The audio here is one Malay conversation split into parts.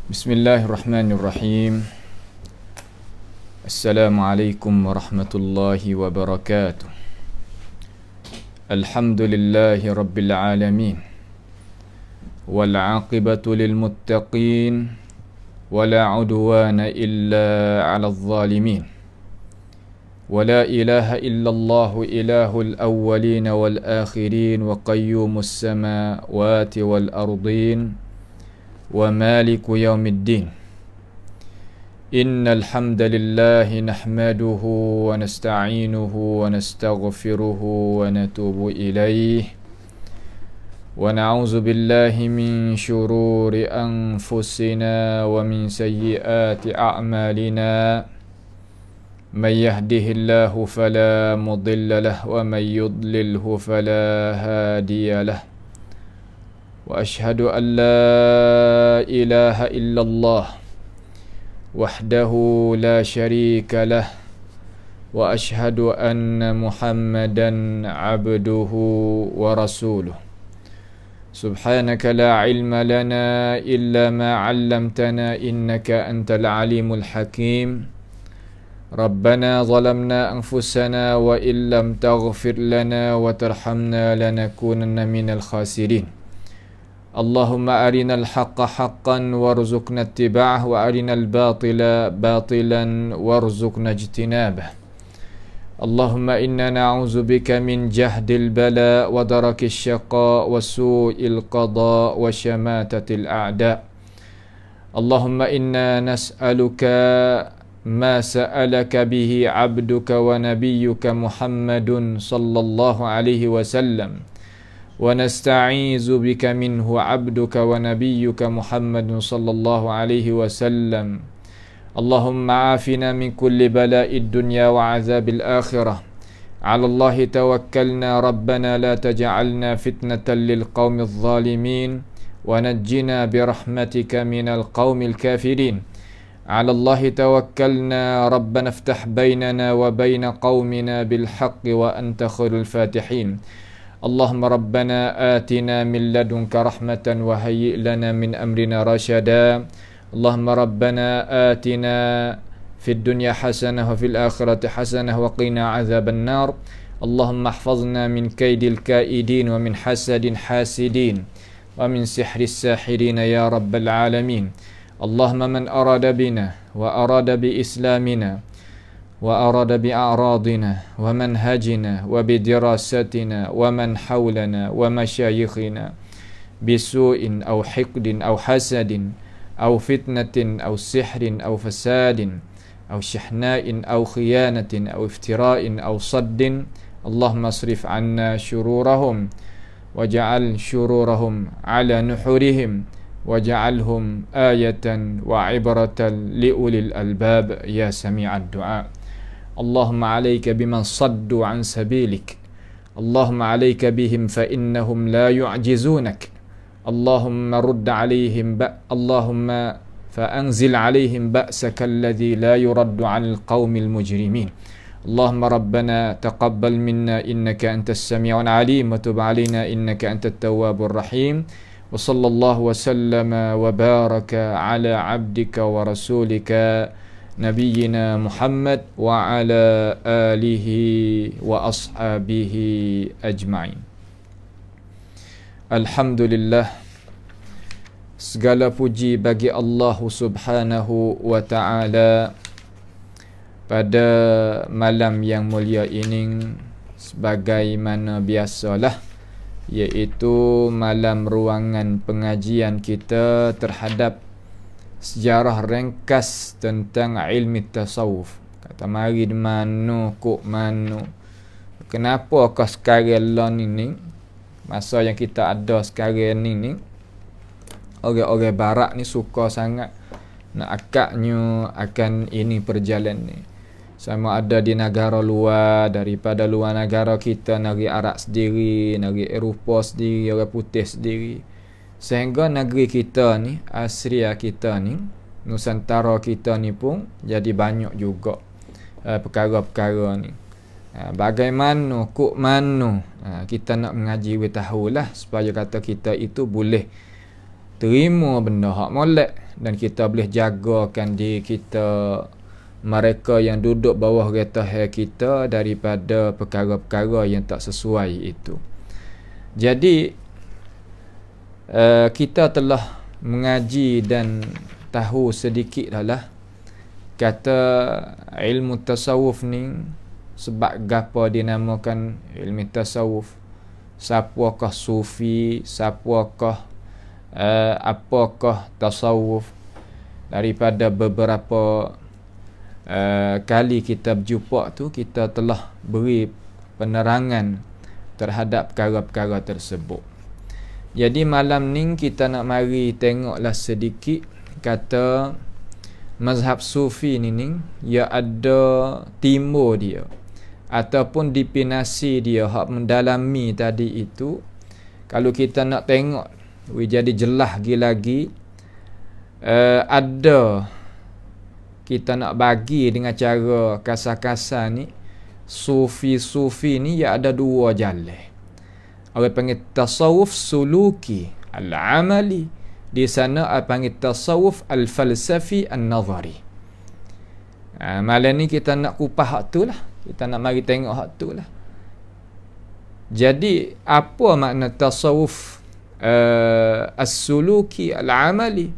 Bismillahirrahmanirrahim. Assalamualaikum warahmatullahi wabarakatuh. Alhamdulillahi rabbil alamin. Wal aqibatu lil muttaqin. Wala udwana illa 'alal zalimin. Wala ilaha illallah ilahul awwalin wal akhirin wa qayyumus samawati wal ardin. ومالك يوم الدين. إن الحمد لله نحمده ونستعينه ونستغفره ونتوب إليه ونعوذ بالله من شرور أنفسنا ومن سيئات أعمالنا. من يهده الله فلا مضل له ومن يضلله فلا هادي له. وأشهد أن لا إله إلا الله وحده لا شريك له وأشهد أن محمدا عبده ورسوله. سبحانك لا علم لنا إلا ما علمتنا إنك أنت العليم الحكيم. ربنا ظلمنا أنفسنا وإن لم تغفر لنا وترحمنا لنكونن من الخاسرين. اللهم أرنا الحق حقا وارزقنا اتباعه وأرنا الباطل باطلا وارزقنا اجتنابه. اللهم إنا نعوذ بك من جهد البلاء ودرك الشقاء وسوء القضاء وشماتة الأعداء. اللهم إنا نسألك ما سألك به عبدك ونبيك محمد صلى الله عليه وسلم ونستعيذ بك منه عبدك ونبيك محمد صلى الله عليه وسلم. اللهم عافنا من كل بلاء الدنيا وعذاب الآخرة. على الله توكلنا ربنا لا تجعلنا فتنة للقوم الظالمين ونجنا برحمتك من القوم الكافرين. على الله توكلنا ربنا افتح بيننا وبين قومنا بالحق وأنت خير الفاتحين. اللهم ربنا آتنا من لدنك رحمة وهيئ لنا من أمرنا رشدا. اللهم ربنا آتنا في الدنيا حسنة وفي الآخرة حسنة وقنا عذاب النار. اللهم احفظنا من كيد الكائدين ومن حسد حاسدين ومن سحر الساحرين يا رب العالمين. اللهم من أراد بنا وأراد بإسلامنا وأراد بأعراضنا ومنهجنا وبدراستنا ومن حولنا ومشايخنا بسوء أو حقد أو حسد أو فتنة أو سحر أو فساد أو شحناء أو خيانة أو افتراء أو صد. اللهم اصرف عنا شرورهم واجعل شرورهم على نحورهم واجعلهم آية وعبرة لأولي الألباب يا سميع الدعاء. اللهم عليك بمن صدوا عن سبيلك. اللهم عليك بهم فإنهم لا يعجزونك. اللهم رد عليهم اللهم فأنزل عليهم بأسك الذي لا يرد عن القوم المجرمين. اللهم ربنا تقبل منا إنك أنت السميع العليم وتب علينا إنك أنت التواب الرحيم. وصلى الله وسلم وبارك على عبدك ورسولك نبينا محمد وعلى آله وأصحابه أجمعين. Alhamdulillah, segala puji bagi Allah Subhanahu wa ta'ala pada malam yang mulia ini, sebagaimana biasalah, iaitu malam ruangan pengajian kita terhadap sejarah ringkas tentang ilmu tasawuf. Kata mari di mana, kok mana, kenapa kau sekarang lah ni, masa yang kita ada sekarang ni orang-orang barat ni suka sangat nak akaknya akan ini perjalanan ni. Sama ada di negara luar, daripada luar negara kita, negeri Arab sendiri, negeri Eropah sendiri, orang putih sendiri, sehingga negeri kita ni, Asia kita ni, Nusantara kita ni pun jadi banyak juga perkara-perkara ni. Bagaimana, kok mana kita nak mengaji, we tahulah supaya kata kita itu boleh terima benda hak molek, dan kita boleh jagakan diri kita, mereka yang duduk bawah kereta kita, daripada perkara-perkara yang tak sesuai itu. Jadi kita telah mengaji dan tahu sedikit lah kata ilmu tasawuf ni sebab gapo dinamakan ilmu tasawuf, siapakah sufi, siapakah apakah tasawuf. Daripada beberapa kali kita berjumpa tu, kita telah beri penerangan terhadap perkara-perkara tersebut. Jadi malam ni kita nak mari tengoklah sedikit kata mazhab sufi ni ia ada timur dia ataupun definisi dia hak mendalami tadi itu. Kalau kita nak tengok jadi jelas lagi, ada kita nak bagi dengan cara kasar-kasar ni, sufi ni ia ada dua jalan. Orang panggil tasawuf suluki al-amali, di sana orang panggil tasawuf al-falsafi an-nazari. Malam ni kita nak kupas hak tu lah, kita nak mari tengok hak tu lah. Jadi apa makna tasawuf as-suluki al-amali?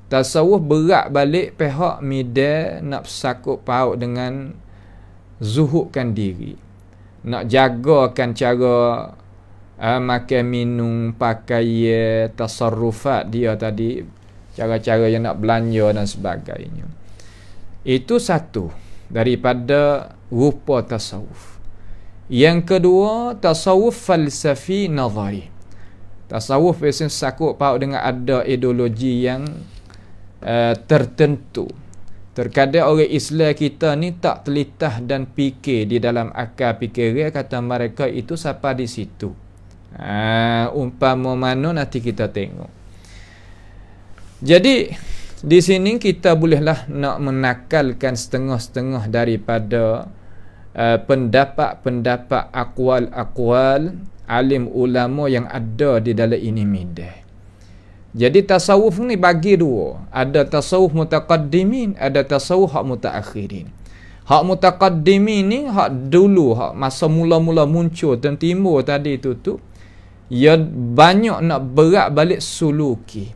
Tasawuf berat balik pihak mida nak sakut paut dengan zuhudkan diri, nak jagakan cara makan minum, pakai, tasarrufat dia tadi, cara-cara yang nak belanja dan sebagainya. Itu satu daripada rupa tasawuf. Yang kedua, tasawuf falsafi nazari. Tasawuf biasanya sakut paut dengan ada ideologi yang tertentu. Terkadang orang Islam kita ni tak telitah dan fikir di dalam akal fikiran, kata mereka itu siapa di situ. Umpama mana nanti kita tengok. Jadi di sini kita bolehlah nak menakalkan setengah-setengah daripada pendapat-pendapat akwal-akwal alim ulama yang ada di dalam ini midah. Jadi tasawuf ni bagi dua. Ada tasawuf mutaqaddimin, ada tasawuf hak mutaakhirin. Hak mutaqaddimin ni hak dulu, hak masa mula-mula muncul dan timbul tadi tu ia banyak nak berat balik suluki.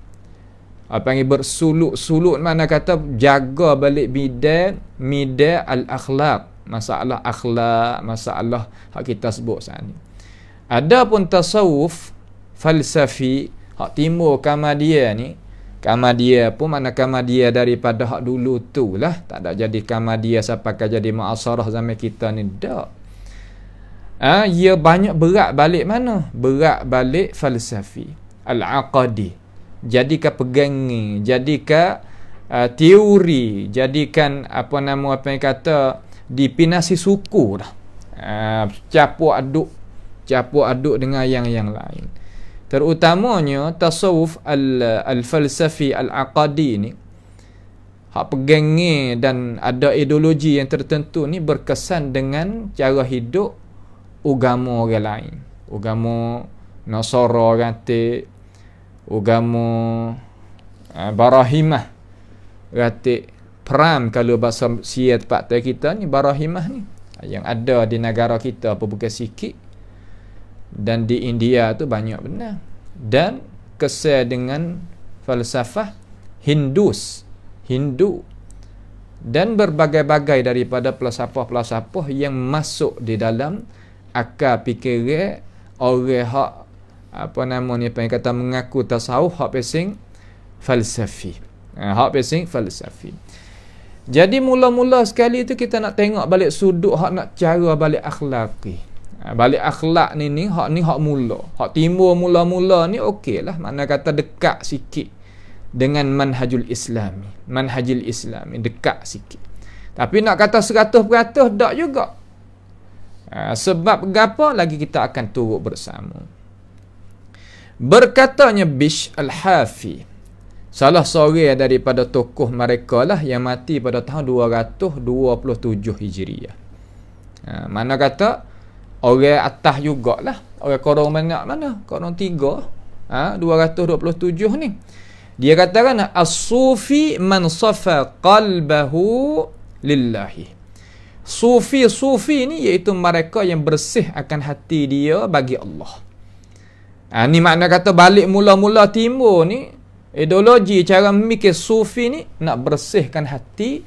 Apa yang bersuluk mana kata jaga balik midah al-akhlaq, masalah akhlak, masalah hak kita sebut saat ni. Adapun tasawuf falsafi hak timur Kamadia ni, Kamadia pun mana Kamadia daripada hak dulu tu lah, tak ada jadi Kamadia sampai jadi muasarah zaman kita ni dak. Ia banyak berat balik mana? Berat balik falsafi al-aqadi. Jadikan pegangi, jadikan teori, jadikan apa yang kata definisi suku dah. Campur aduk dengan yang lain. Terutamanya tasawuf al-falsafi al-aqadi ni hak pegangi dan ada ideologi yang tertentu ni berkesan dengan cara hidup agama orang lain. Agama Nasara kata, agama Barahimah kata, Pram kalau bahasa Sia tempat kita ni, Barahimah ni yang ada di negara kita apa bukan sikit, dan di India tu banyak benar. Dan kesal dengan falsafah Hindu dan berbagai-bagai daripada falsafah-falsafah yang masuk di dalam akal fikiran orang hak apa namanya apa yang kata mengaku tasawuf hak pesing falsafi. Jadi mula-mula sekali tu kita nak tengok balik sudut hak nak cara balik akhlaki. Balik akhlak ni hak mula, hak timur mula-mula ni okeylah, mana kata dekat sikit dengan manhajul islami dekat sikit. Tapi nak kata 100% tak juga. Sebab gapo lagi kita akan turut bersama. Berkatanya Bishr al-Hafi, salah seorang daripada tokoh mereka lah yang mati pada tahun 227 Hijriah. Mana kata orang atas jugalah, orang korang banyak mana? Korang 3. 227 ni. Dia katakan as-sufi man safa qalbahu lillahi. Sufi ni iaitu mereka yang bersih akan hati dia bagi Allah. Ni makna kata balik mula-mula timbul ni ideologi cara memikir sufi ni nak bersihkan hati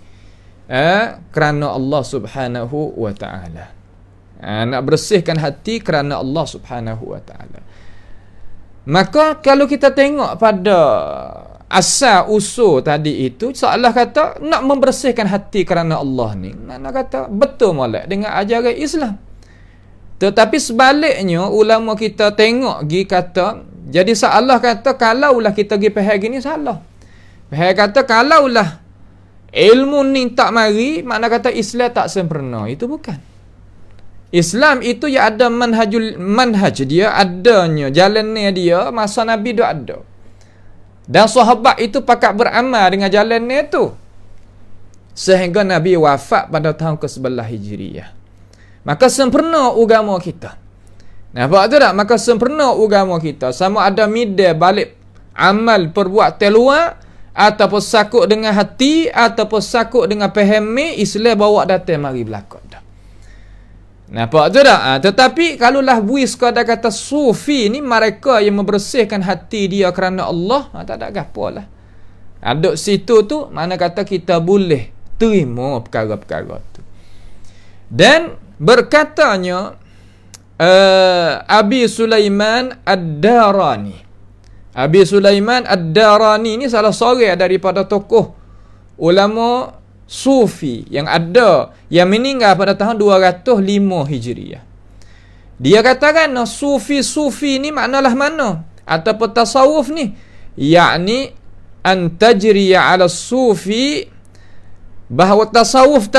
kerana Allah Subhanahu wa taala. Nak bersihkan hati kerana Allah Subhanahu wa taala. Maka kalau kita tengok pada asal usul tadi itu, seolah kata nak membersihkan hati kerana Allah ni, nak kata betul molek dengan ajaran Islam. Tetapi sebaliknya ulama kita tengok gi kata, jadi seolah kata kalaulah kita gi faham gini salah. Faham kata kalaulah ilmu ni tak mari, makna kata Islam tak sempurna. Itu bukan. Islam itu ya ada manhaj dia, adanya jalannya dia masa Nabi dah ada. Dan sahabat itu pakat beramal dengan jalannya itu sehingga Nabi wafat pada tahun ke-11 Hijriah. Maka sempurna agama kita. Nampak tu tak? Maka sempurna agama kita. Sama ada midai balik amal perbuatan luar, ataupun sakut dengan hati, ataupun sakut dengan fahami, Islam bawa datang mari berlaku dah. Nampak tu tak? Tetapi kalaulah bui sekadar kata sufi ni mereka yang membersihkan hati dia kerana Allah, tak ada apa lah. Duduk situ tu mana kata kita boleh terima perkara-perkara tu. Dan berkatanya Abi Sulaiman Ad-Darani. Abi Sulaiman Ad-Darani ni salah seorang daripada tokoh ulama Sufi yang ada, yang meninggal pada tahun 205 Hijriah. Dia katakan Sufi ni maknalah mana? Ataupun tasawuf ni, yakni antajriya ala sufi, bahawa tasawuf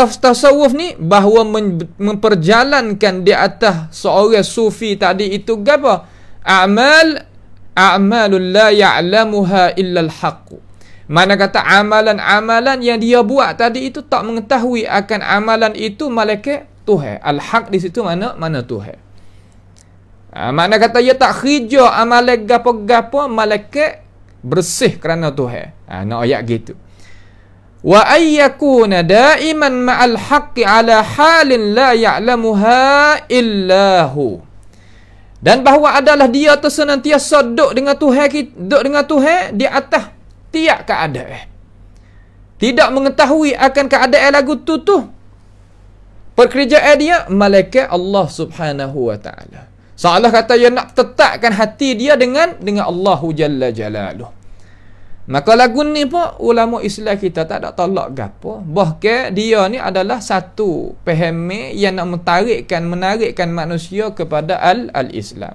ni bahawa memperjalankan di atas seorang sufi tadi itu apa? A'malul la ya'lamuha illa al-haqq. Mana kata amalan-amalan yang dia buat tadi itu tak mengetahui akan amalan itu malaikat Tuhan. Al-haq di situ mana Tuhan. Mana kata dia tak khija amalan gapo-gapo, malaikat bersih kerana Tuhan. Nak ayat gitu. Wa ayyakuna daiman ma'al haqqi ala halin la ya'lamuha illahu. Dan bahawa adalah dia tu senantiasa duduk dengan Tuhan di atas tiap keadaan. Tidak mengetahui akan keadaan lagu tu. Pekerjaan dia malaikat Allah Subhanahu wa taala. Seolah kata dia nak tetapkan hati dia dengan Allahu Jalla Jalaluh. Maka lagu ni pun ulama Islam kita tak ada tolak gapo. Bahkan dia ni adalah satu pahami yang nak menarikkan manusia kepada al-Islam.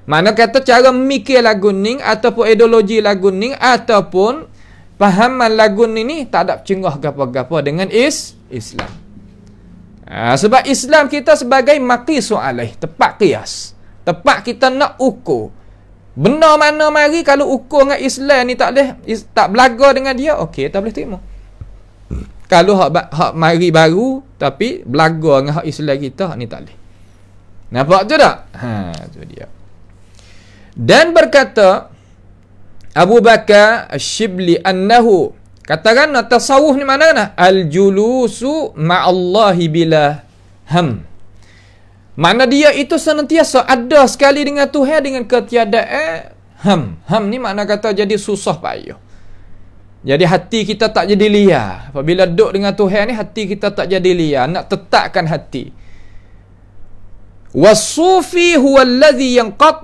Mana kata cara mikir lagu ni ataupun ideologi lagu ni ataupun pahaman lagu ni tak ada cenggah gapo-gapo dengan Islam. Sebab Islam kita sebagai maqisu alaih, tepat qiyas. Tepat kita nak ukur. Benda mana mari kalau ukur dengan Islam ni tak belaga dengan dia, okey, tak boleh terima. Kalau hak mari baru tapi belaga dengan hak Islam kita, ni tak boleh. Nampak tu tak? Tu dia. Dan berkata Abu Bakar Asy-Syibli annahu, katakan tasawuf ni mana? Al-julusu ma'allahi bila ham. Makna dia itu senantiasa ada sekali dengan Tuhan dengan ketiadaan ham. Ham ni makna kata jadi susah payah. Jadi hati kita tak jadi liar. Apabila duduk dengan Tuhan ni hati kita tak jadi liar, nak tetapkan hati. Was-sufi huwa alladhi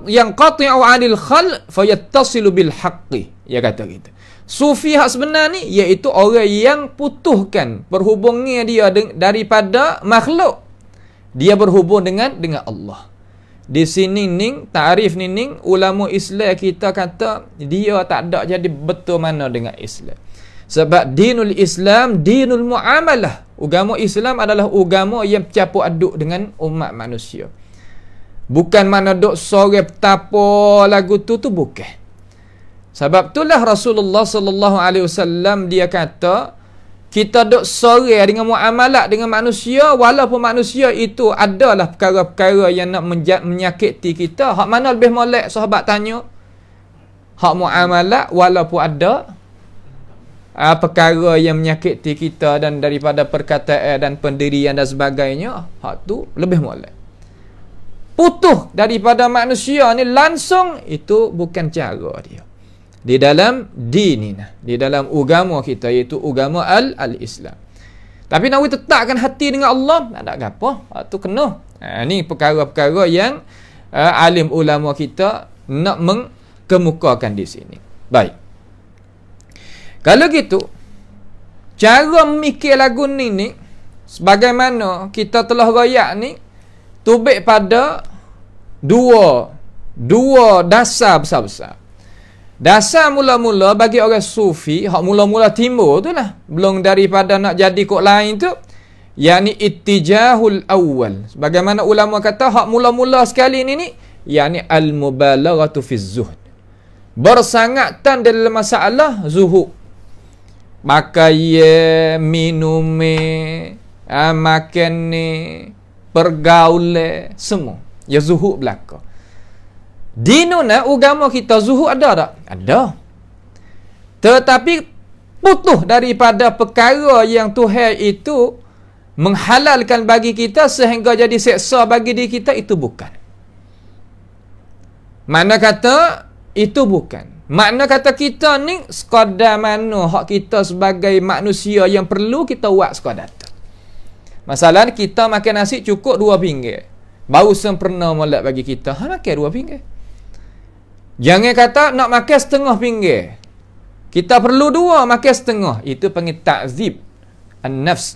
yanqati'u 'anil khalq fayattasilu bil haqqi. Dia kata gitu. Sufi hak sebenar ni iaitu orang yang putuskan perhubungan dia daripada makhluk. Dia berhubung dengan Allah. Di sini ta'rif ulama Islam kita kata dia tak ada jadi betul mana dengan Islam. Sebab dinul Islam dinul muamalah. Agama Islam adalah agama yang bercampur aduk dengan umat manusia. Bukan mana duk sore betapa lagu tu bukan. Sebab itulah Rasulullah sallallahu alaihi wasallam dia kata kita duk sore dengan muamalat dengan manusia walaupun manusia itu adalah perkara-perkara yang nak menyakiti kita. Hak mana lebih molek sahabat tanya? hak muamalah walaupun ada perkara yang menyakiti kita dan daripada perkataan dan pendirian dan sebagainya, hak tu lebih molek. Putus daripada manusia ni langsung, itu bukan cara dia di dalam dinina, di dalam agama kita, iaitu agama al-Islam. Tapi nak tetapkan hati dengan Allah, tak ada apa, tu kena. Ni perkara-perkara yang alim ulama kita nak mengkemukakan di sini. Baik. Kalau gitu, cara mikir lagu ni sebagaimana kita telah royak ni, tubik pada dua dasar besar-besar. Dasar mula-mula bagi orang sufi, hak mula-mula timbul tu lah, belum daripada nak jadi kok lain tu, yakni ittijahul awal. Sebagaimana ulama kata, hak mula-mula sekali ni yakni al-mubalaghatu fi zuhd. Bersangatan dalam masalah zuhud. Makan, minum, makan ni, pergaulan, semua. Ya zuhud belaka. Dinuna agama kita zuhud ada tak? Ada. Tetapi putus daripada perkara yang Tuhan itu menghalalkan bagi kita sehingga jadi seksa bagi diri kita, itu bukan. Makna kata itu bukan. Makna kata kita ni sekadar mana hak kita sebagai manusia yang perlu kita buat sekadar tu. Masalah kita makan nasi cukup 2 pinggir. Baru sempurna molek bagi kita. Makan 2 pinggir. Jangan kata nak makan setengah pinggir. Kita perlu 2, makan setengah. Itu panggil ta'zib an-nafs.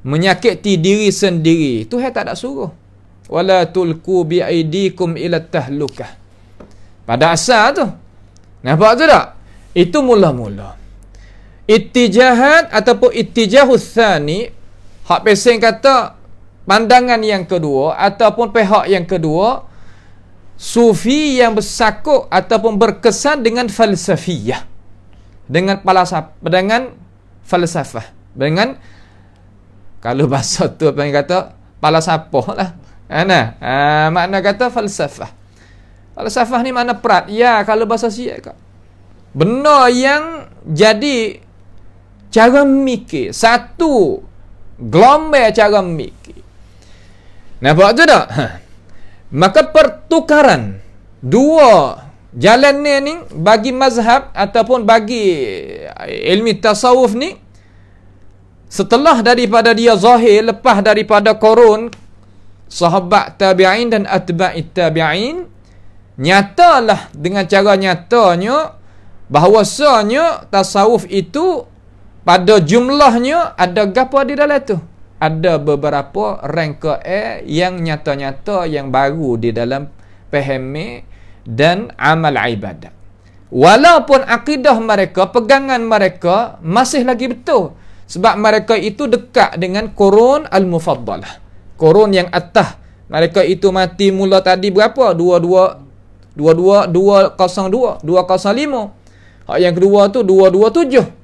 Menyakiti diri sendiri. Tuhan tak ada suruh. Wala tulku bi'aidikum ila tahlukah. Pada asal tu. Nampak tu tak? Itu mula-mula. Ittijahat ataupun ittijahus tsani, hak pesing kata pandangan yang kedua ataupun pihak yang kedua, sufi yang bersakuk ataupun berkesan dengan falsafiyah, dengan falsafah, dengan kalau bahasa tu apa yang kata falsafah lah. Makna kata falsafah. Falsafah ni makna perat. Ya, kalau bahasa Syiah benar yang jadi cara mikir, satu gelombang cara mikir. Nampak tu tak? Maka pertukaran dua jalan ni bagi mazhab ataupun bagi ilmi tasawuf ni, setelah daripada dia zahir, lepas daripada korun sahabat tabi'in dan atba'it tabi'in, nyatalah dengan cara nyatanya bahawasanya tasawuf itu pada jumlahnya ada gapo di dalam tu. Ada beberapa rangka yang nyata-nyata yang baru di dalam pahami dan amal ibadat. Walaupun akidah mereka, pegangan mereka masih lagi betul. Sebab mereka itu dekat dengan Qurun al-Mufaddalah. Qurun yang atas. Mereka itu mati mula tadi berapa? 202, 205. Hak yang kedua tu 227.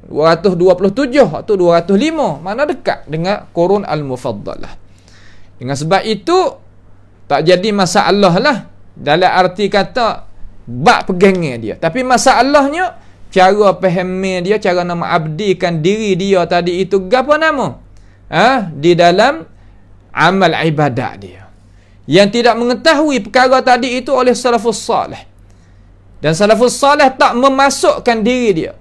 227 atau 205, mana dekat dengan Qurun al-Mufaddalah. Dengan sebab itu tak jadi masalah lah dalam arti kata bab pegangnya dia, tapi masalahnya cara fahami dia, cara nama abdikan diri dia tadi itu apa nama di dalam amal ibadat dia, yang tidak mengetahui perkara tadi itu oleh salafus salih, dan salafus salih tak memasukkan diri dia,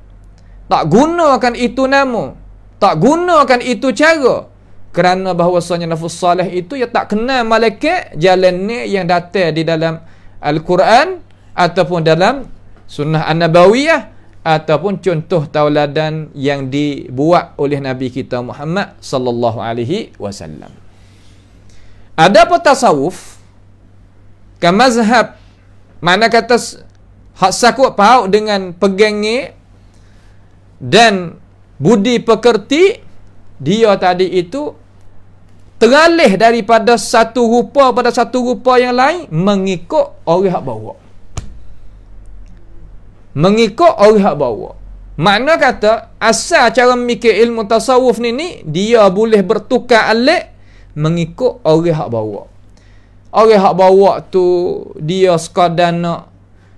tak gunakan itu nama, tak gunakan itu cara, kerana bahawasanya nafus salih itu ya tak kenal malaikat jalan ni yang datang di dalam Al-Quran ataupun dalam sunnah an-nabawiyah ataupun contoh tauladan yang dibuat oleh Nabi kita Muhammad sallallahu alaihi wasallam. Adapun tasawuf ke mazhab, mana kata hak sakut paut dengan pegangnya dan budi pekerti, dia tadi itu teralih daripada satu rupa pada satu rupa yang lain, mengikut orang hak bawa. Mengikut orang hak bawa. Makna kata asal cara mikir ilmu tasawuf ni dia boleh bertukar alik mengikut orang hak bawa. Orang hak bawa tu dia sekadar nak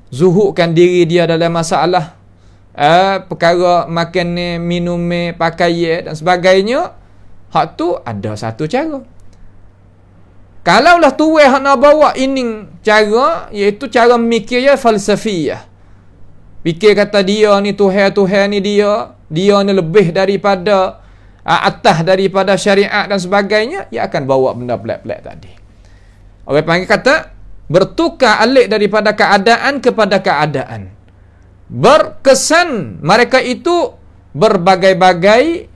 zuhudkan diri dia dalam masalah perkara makan minum, pakaian dan sebagainya, hak tu ada satu cara. Kalaulah tuai hak nak bawa ini cara, iaitu cara mikirnya falsafiyah. Fikir kata dia ni Tuhan ni dia ni lebih daripada atas daripada syariat dan sebagainya, ia akan bawa benda pelik-pelik tadi. Orang panggil kata bertukar alik daripada keadaan kepada keadaan. Berkesan mereka itu berbagai-bagai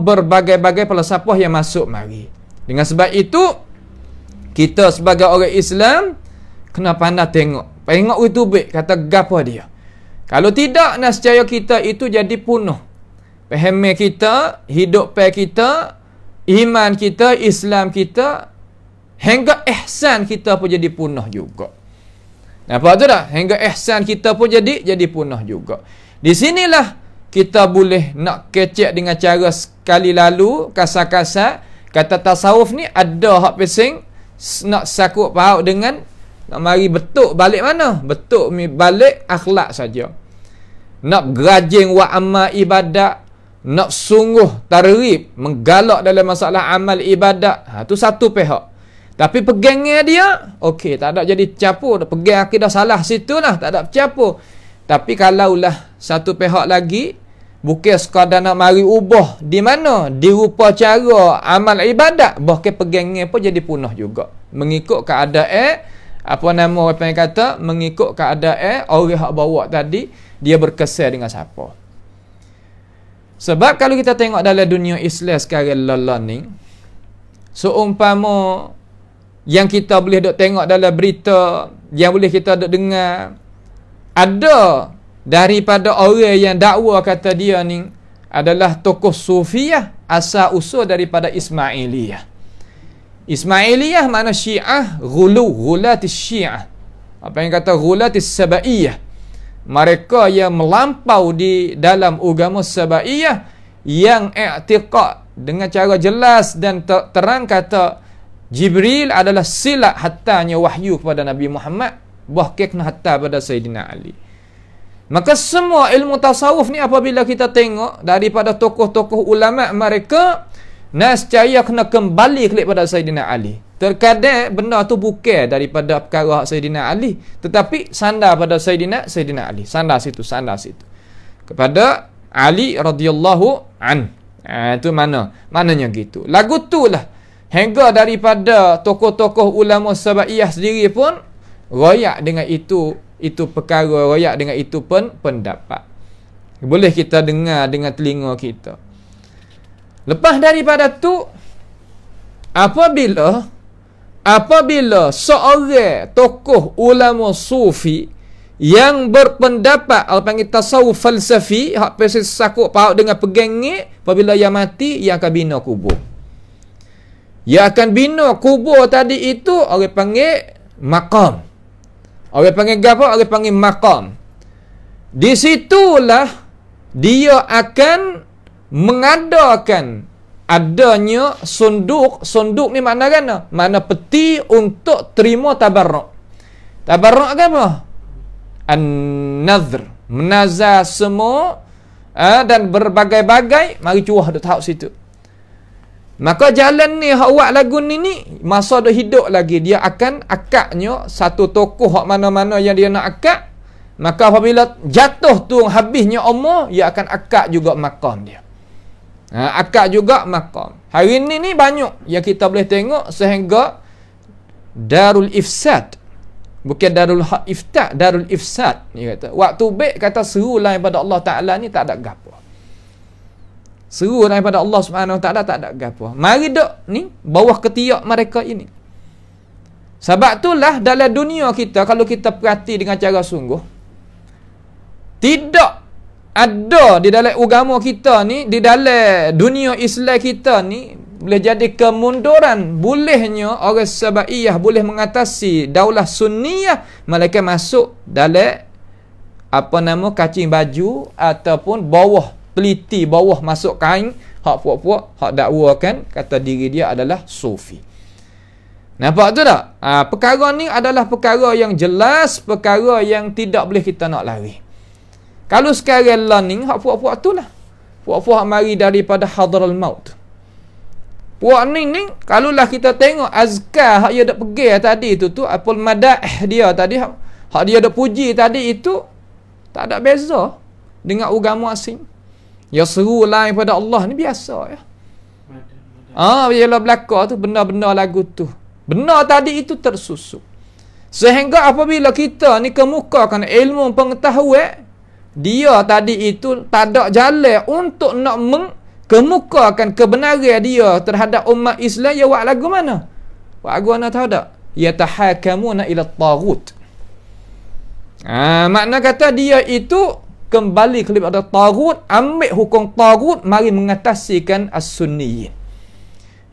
berbagai-bagai falsafah yang masuk mari. Dengan sebab itu kita sebagai orang Islam kena pandai tengok itu baik kata gapo dia. Kalau tidak, nescaya kita itu jadi punah. Faham kita, hidup kita, iman kita, Islam kita, hingga ihsan kita pun jadi punah juga. Nampak tu tak? Hingga ihsan kita pun jadi punah juga. Di sinilah kita boleh nak kecek dengan cara sekali lalu, kasar-kasar. Kata tasawuf ni ada hak pesing nak sakut paut dengan nak mari betuk balik mana? Betuk balik akhlak saja. Nak gerajing wa amal ibadat, nak sungguh targhib, menggalak dalam masalah amal ibadat. Tu satu pihak. Tapi pegangnya dia, okey, tak ada jadi capur. Pegang akidah salah situlah, tak ada capur. Tapi kalaulah satu pihak lagi, bukan sekadar nak mari ubah di mana? Di rupa cara amal ibadat, bahkan pegangnya pun jadi punah juga. Mengikut keadaan, orang kata, mengikut keadaan orang yang bawa tadi, dia berkesan dengan siapa. Sebab kalau kita tengok dalam dunia Islam sekarang ni, seumpama yang kita boleh duk tengok dalam berita, yang boleh kita duk dengar, ada daripada orang yang dakwa kata dia ni adalah tokoh Sufiyah, asal usul daripada Ismailiyah. Ismailiyah makna Syiah, ghulatis Syiah. Apa yang kata ghulatis Sabaiyah. Mereka yang melampau di dalam agama Sabaiyah, yang i'tiqad dengan cara jelas dan terang kata Jibril adalah silat hatanya wahyu kepada Nabi Muhammad, bahkan hatta pada Sayyidina Ali. Maka semua ilmu tasawuf ni apabila kita tengok daripada tokoh-tokoh ulama mereka, nescaya kena kembali kepada Sayyidina Ali. Terkadang benda tu bukan daripada perkara Sayyidina Ali, tetapi sandar pada Sayyidina Ali. Sandar situ. Kepada Ali radhiyallahu an. Itu maknanya gitu. Lagu tu lah. Hingga daripada tokoh-tokoh ulama Sabaiyah sendiri pun royak dengan itu perkara, royak dengan itu pun pendapat. Boleh kita dengar dengan telinga kita. Lepas daripada tu, apabila seorang tokoh ulama sufi yang berpendapat panggil tasawuf falsafi, hak pasal sakut paut dengan pegangnya, apabila ia mati, ia akan bina kubur. Ia akan bina kubur tadi itu orang panggil maqam. Orang panggil apa? Orang panggil maqam. Di situlah dia akan mengadakan adanya sunduk. Sunduk ni makna kan? Makna peti untuk terima tabarruk. Tabarruk apa? An-nadhr. Menazar semua dan berbagai-bagai. Mari curah duk tahu situ. Maka jalan ni hak buat lagu ni masa dia hidup lagi, dia akan akadnya satu tokoh hak mana-mana yang dia nak akad. Maka apabila jatuh tu habisnya umur, dia akan akad juga maqam dia. Akad juga maqam. Hari ni banyak yang kita boleh tengok, sehingga darul ifsad, bukan darul ifta, darul ifsad ni kata. Waktu baik kata seru lain pada Allah Taala ni tak ada gapo. Seru daripada Allah Subhanahu Wa Taala tak ada gapo. Mari dok ni bawah ketiak mereka ini. Sebab itulah dalam dunia kita, kalau kita perhati dengan cara sungguh, tidak ada di dalam agama kita ni, di dalam dunia Islam kita ni, boleh jadi kemunduran. Bolehnya orang Sabaiyah boleh mengatasi daulah Sunniyah, mereka masuk dalam kacing baju ataupun bawah teliti, bawah masuk kain, hak puak-puak, hak dakwakan kata diri dia adalah sufi. Nampak tu tak? Perkara ni adalah perkara yang jelas, perkara yang tidak boleh kita nak lari. Kalau sekarang learning, hak puak-puak tu lah. Puak-puak mari daripada hadral maut. Puak ni, kalaulah kita tengok azkar hak dia dak pergi tadi tu, apul madah dia tadi, hak dia dak puji tadi itu, tak ada beza dengan agama asing. Ya seru lain pada Allah ni biasa ya. Bila belakang tu, benda-benda lagu tu. Benda tadi itu tersusup. Sehingga apabila kita ni kemukakan ilmu pengetahuan, dia tadi itu tak ada jalan untuk nak kemukakan kebenaran dia terhadap umat Islam. Ya buat lagu mana? Buat lagu mana tahu tak? Yatahakamuna ila taghut. Makna kata dia itu kembali kepada taghut, ambil hukum taghut, mari mengatasikan as-sunniyin.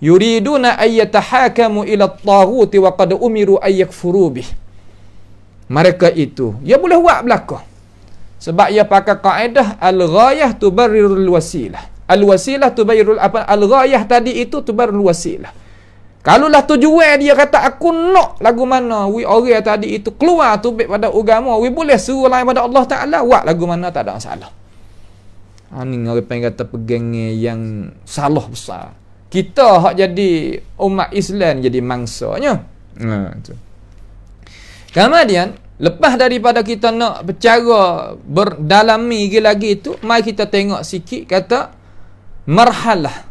Yuriduna ayyatahakamu ila at-taghuti wa qad umiru ayyakfuru bih. Mereka itu dia boleh buat belaka. Sebab dia pakai kaedah al-ghayah tubarrirul wasilah. Al-wasilah tubarrirul al-ghayah tadi itu tubarrirul wasilah. Kalaulah tujuan dia kata aku nak lagu mana, orang tadi itu keluar tu pada agama, boleh suruh lain pada Allah Taala, buat lagu mana tak ada masalah. Ni orang panggil kata pegang yang salah besar. Kita hak jadi umat Islam jadi mangsanya. Tu. Kemudian lepas daripada kita nak bercara berdalami lagi itu, mari kita tengok sikit kata marhalah.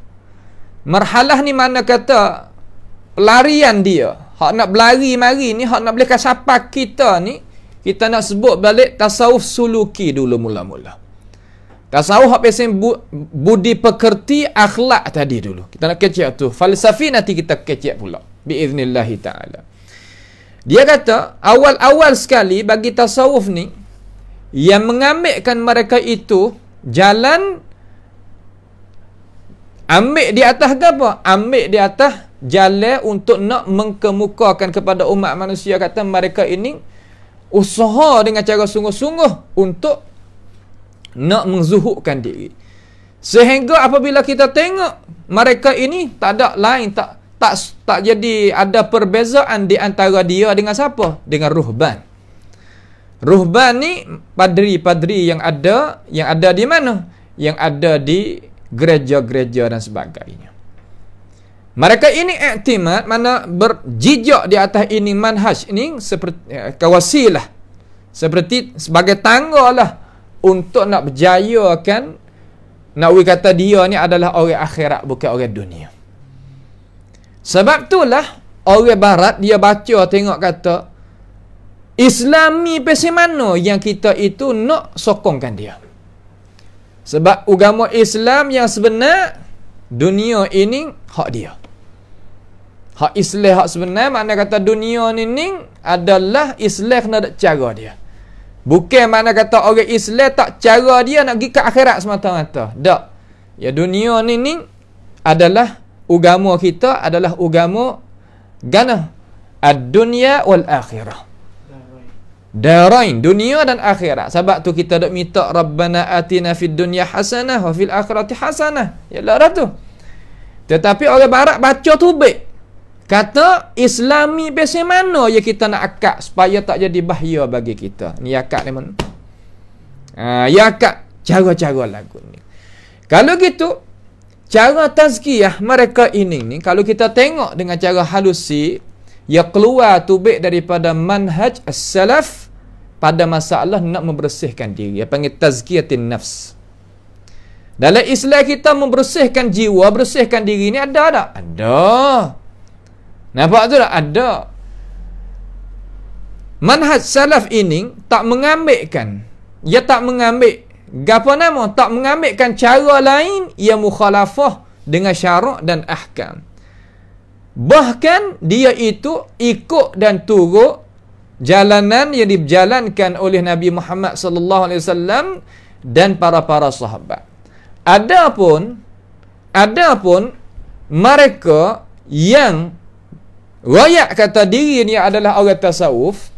Marhalah ni mana kata pelarian dia. Hak nak berlari mari ni, hak nak boleh kasapa kita ni, kita nak sebut balik tasawuf suluki dulu mula-mula. Tasawuf hak pasal budi pekerti akhlak tadi dulu. Kita nak kecek tu. Falsafi nanti kita kecek pula. Biiznillahi ta'ala. Dia kata, awal-awal sekali bagi tasawuf ni, yang mengambilkan mereka itu, jalan, ambil di atas apa? Ambil di atas jalan untuk nak mengkemukakan kepada umat manusia. Kata mereka ini, usaha dengan cara sungguh-sungguh untuk nak mengzuhudkan diri. Sehingga apabila kita tengok mereka ini tak ada lain, tak jadi ada perbezaan di antara dia dengan siapa? Dengan ruhban. Ruhban ni padri-padri yang ada di mana? Yang ada di gereja-gereja dan sebagainya. Mereka ini iktimad, mana berjijak di atas ini manhaj ini seperti kawasilah, seperti sebagai tangga lah untuk nak berjayakan, nak kata dia ni adalah orang akhirat bukan orang dunia. Sebab itulah orang barat dia baca tengok kata Islami pasal mana yang kita itu nak sokongkan dia. Sebab agama Islam yang sebenar, dunia ini hak dia. Hak Islam hak sebenar, makna kata dunia ni adalah Islam kena ada cara dia. Bukan makna kata orang Islam tak cara dia nak pergi ke akhirat semata-mata. Tak. Ya dunia ni adalah agama kita adalah agama gana ad-dunya wal akhirah. Darain, dunia dan akhirat. Sebab tu kita dok minta Rabbana atina fid dunya hasanah wa fil akhirati hasanah. Yalah dah tu. Tetapi orang barat baca tu baik. Kata Islami pasal mana ya kita nak akad supaya tak jadi bahaya bagi kita. Ni akad ni mana? Ya akad cara-cara lagu ni. Kalau gitu, cara tazkiyah mereka ini ni, kalau kita tengok dengan cara halusi, ya keluar tubik daripada manhaj as-salaf pada masalah nak membersihkan diri. Dia panggil tazkiyatin nafs. Dalam Islam kita membersihkan jiwa, bersihkan diri ni ada tak? Ada. Nampak tu tak? Ada. Manhaj salaf ini tak mengambilkan, ia tak mengambil apa nama? Tak mengambilkan cara lain yang mukhalafah dengan syarak dan ahkam. Bahkan dia itu ikut dan turut jalanan yang dijalankan oleh Nabi Muhammad sallallahu alaihi wasallam dan para sahabat. Adapun mereka yang rakyat kata diri ni adalah orang tasawuf,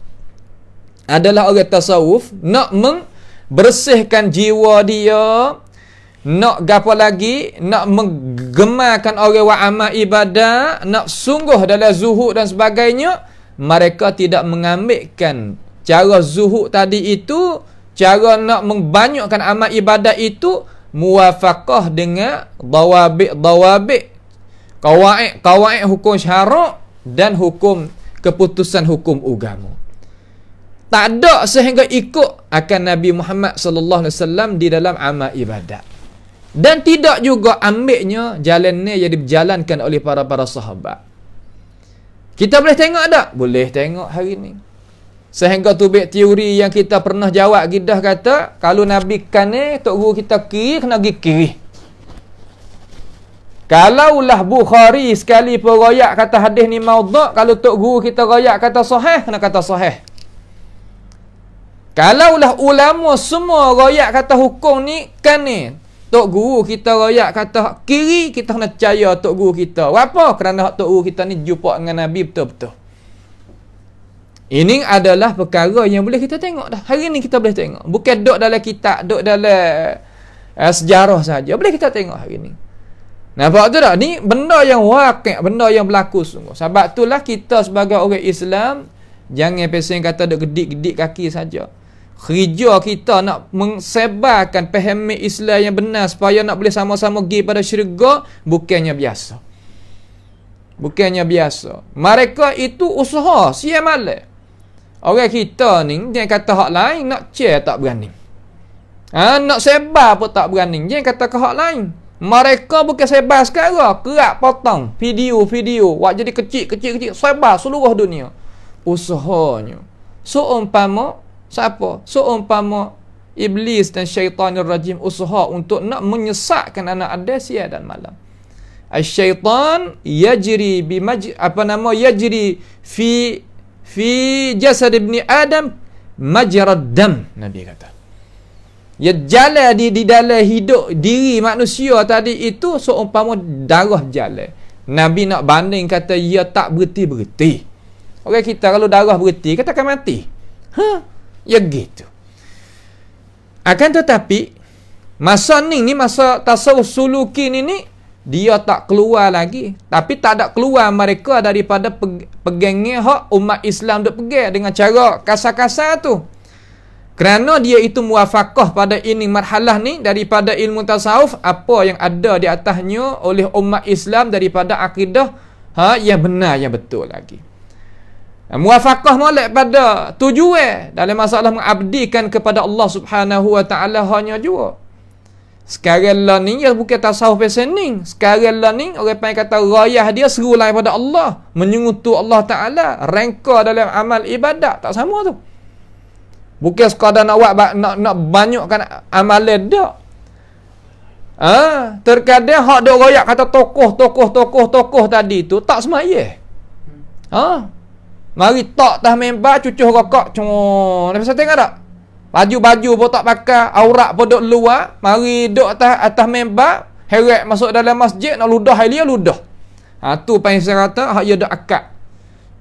nak membersihkan jiwa dia, nak gapo lagi, nak menggemarkan orang buat amal ibadah, nak sungguh dalam zuhud dan sebagainya, mereka tidak mengambilkan cara zuhud tadi itu, cara nak membanyakkan amal ibadah itu muwafaqah dengan dawabit, qawaid hukum syarak dan hukum keputusan hukum agama. Tak ada sehingga ikut akan Nabi Muhammad sallallahu alaihi wasallam di dalam amal ibadat. Dan tidak juga ambilnya jalan ni yang dijalankan oleh para sahabat. Kita boleh tengok tak? Boleh tengok hari ni. Sehingga tubik teori yang kita pernah jawab gidah kata, kalau Nabi kanan, tok guru kita kiri, kena pergi kiri. Kalaulah Bukhari sekali pun royak kata hadis ni maudhu', kalau tok guru kita royak kata sahih, kena kata sahih. Kalaulah ulama semua royak kata hukum ni kanan, tok guru kita royak kata kiri, kita kena percaya tok guru kita. Apa? Kerana tok guru kita ni jumpa dengan Nabi betul-betul. Ini adalah perkara yang boleh kita tengok dah. Hari ni kita boleh tengok. Bukan duk dalam kitab, duk dalam sejarah saja. Boleh kita tengok hari ni. Nampak tu tak? Ni benda yang waqi', benda yang berlaku sungguh. Sebab itulah kita sebagai orang Islam, jangan pesing kata duk gedik-gedik kaki saja. Kerja kita nak mensebarkan faham Islam yang benar supaya nak boleh sama-sama pergi pada syurga, bukannya biasa. Bukannya biasa. Mereka itu usaha siang malam. Orang kita ni dia kata hak lain, nak share tak berani. Nak sebar pun tak berani. Jangan kata ke hak lain. Mereka bukan sebar sekarang, kerak potong video, buat jadi kecil, sebar seluruh dunia. Usahanya. Seumpama siapa? Seumpama iblis dan syaitanir rajim usaha untuk nak menyesatkan anak Adam siang dan malam. Syaitan yajri yajri fi jasad ibni Adam majrad dam, Nabi kata. Ya jalan di dalam hidup diri manusia tadi itu seumpama darah jalan. Nabi nak banding kata ia tak berhenti. Orang kita kalau darah berhenti katakan mati. Ya gitu. Akan tetapi masa ni masa tasawuf suluki ni dia tak keluar lagi. Tapi tak ada keluar mereka daripada pegangnya hak umat Islam duk pegang dengan cara kasar-kasar tu. Kerana dia itu muwafaqah pada ini marhalah ni daripada ilmu tasawuf, apa yang ada di atasnya oleh umat Islam daripada akidah yang benar, yang betul lagi. Muwafaqah molek pada tujuan dalam masalah mengabdikan kepada Allah Subhanahu wa taala hanya jua. Sekarang lah ni ya bukan tasawuf pesening. Sekarang lah ni orang panggil kata rayah dia seru lain pada Allah, menyungutu Allah taala, rengka dalam amal ibadat, tak sama tu. Bukan sekadar nak buat nak banyakkan amalan dak. Terkadang hak dok royak kata tokoh tadi tu tak semaya. Mari tak tah member cucuh rokok cuma. Lepas tengok tak? Baju pun tak pakai, aurat pun duk luar, mari duk atas member, heret masuk dalam masjid nak ludah dia ludah. Tu paling saya kata hak dia dak akad.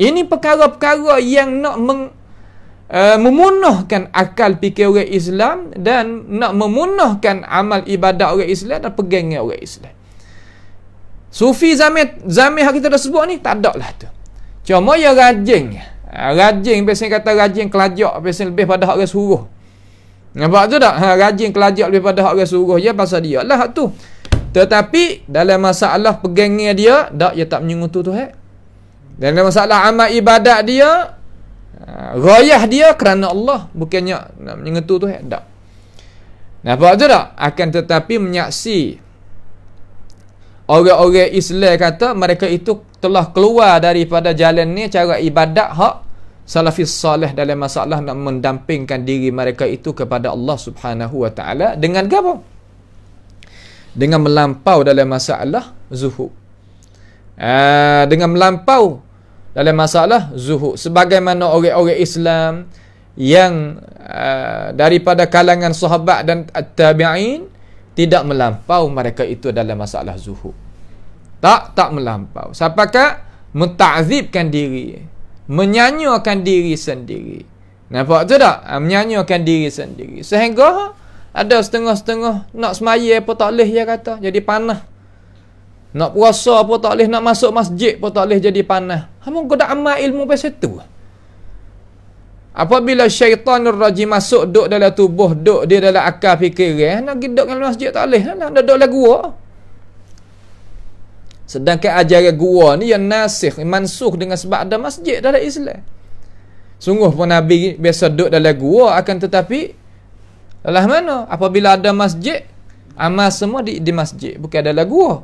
Ini perkara-perkara yang nak memunahkan akal fikir orang Islam dan nak memunahkan amal ibadat orang Islam dan pegangnya orang Islam. Sufi zaman yang kita dah sebut ni tak ada lah tu. Cuma ya rajin biasanya kata rajin kelajak biasanya lebih pada hak orang suruh. Nampak tu tak? Rajin kelajak lebih pada hak orang suruh je pasal dia lah tu. Tetapi dalam masalah pegangnya dia dia tak menyungutu Tuhan. Dalam masalah amal ibadat dia rayah dia kerana Allah, bukannya nak menyentuh tu tak. Nampak tu tak? Akan tetapi menyaksi orang-orang Islam kata mereka itu telah keluar daripada jalan ni cara ibadat hak salafis salih dalam masalah nak mendampingkan diri mereka itu kepada Allah Subhanahu wa taala dengan apa? Dengan melampau dalam masalah zuhud. Dengan melampau dalam masalah zuhud, sebagaimana orang-orang Islam yang daripada kalangan sahabat dan tabi'in tidak melampau mereka itu dalam masalah zuhud. Tak melampau. Siapakah menta'zibkan diri, menyanyiakan diri sendiri. Nampak tu tak? Menyanyiakan diri sendiri. Sehingga Ada setengah-setengah nak semaya apa tak boleh, dia kata, jadi panah. Nak puasa apa tak boleh, nak masuk masjid apa tak boleh, jadi panah. Hampa kau dak amal ilmu pasal tu. Apabila syaitanur rajim masuk duk dalam tubuh, duk dia dalam akal fikiran, nak pergi duk dalam masjid tak boleh, nak duk dalam gua. Sedangkan ajaran gua ni yang nasikh, mansukh dengan sebab ada masjid dalam Islam. Sungguh pun Nabi biasa duduk dalam gua, akan tetapi dalam mana? Apabila ada masjid, amal semua di masjid, bukan dalam gua.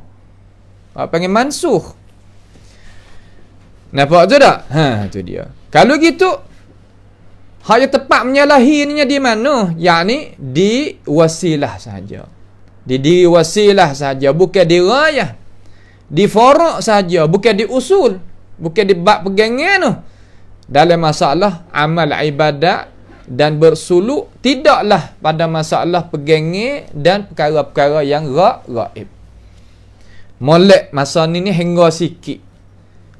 Panggil mansukh. Nampak tu tak? Tu dia. Kalau gitu, hak yang tepat menyalahi ni di mana? Yakni di wasilah saja. Di wasilah saja, bukan di rayah. Di furu' saja, bukan di usul, bukan di bab pegangan tu. Dalam masalah amal ibadat dan bersuluk, tidaklah pada masalah pegangan dan perkara-perkara yang gaib. Molek masa ni hingga sikit.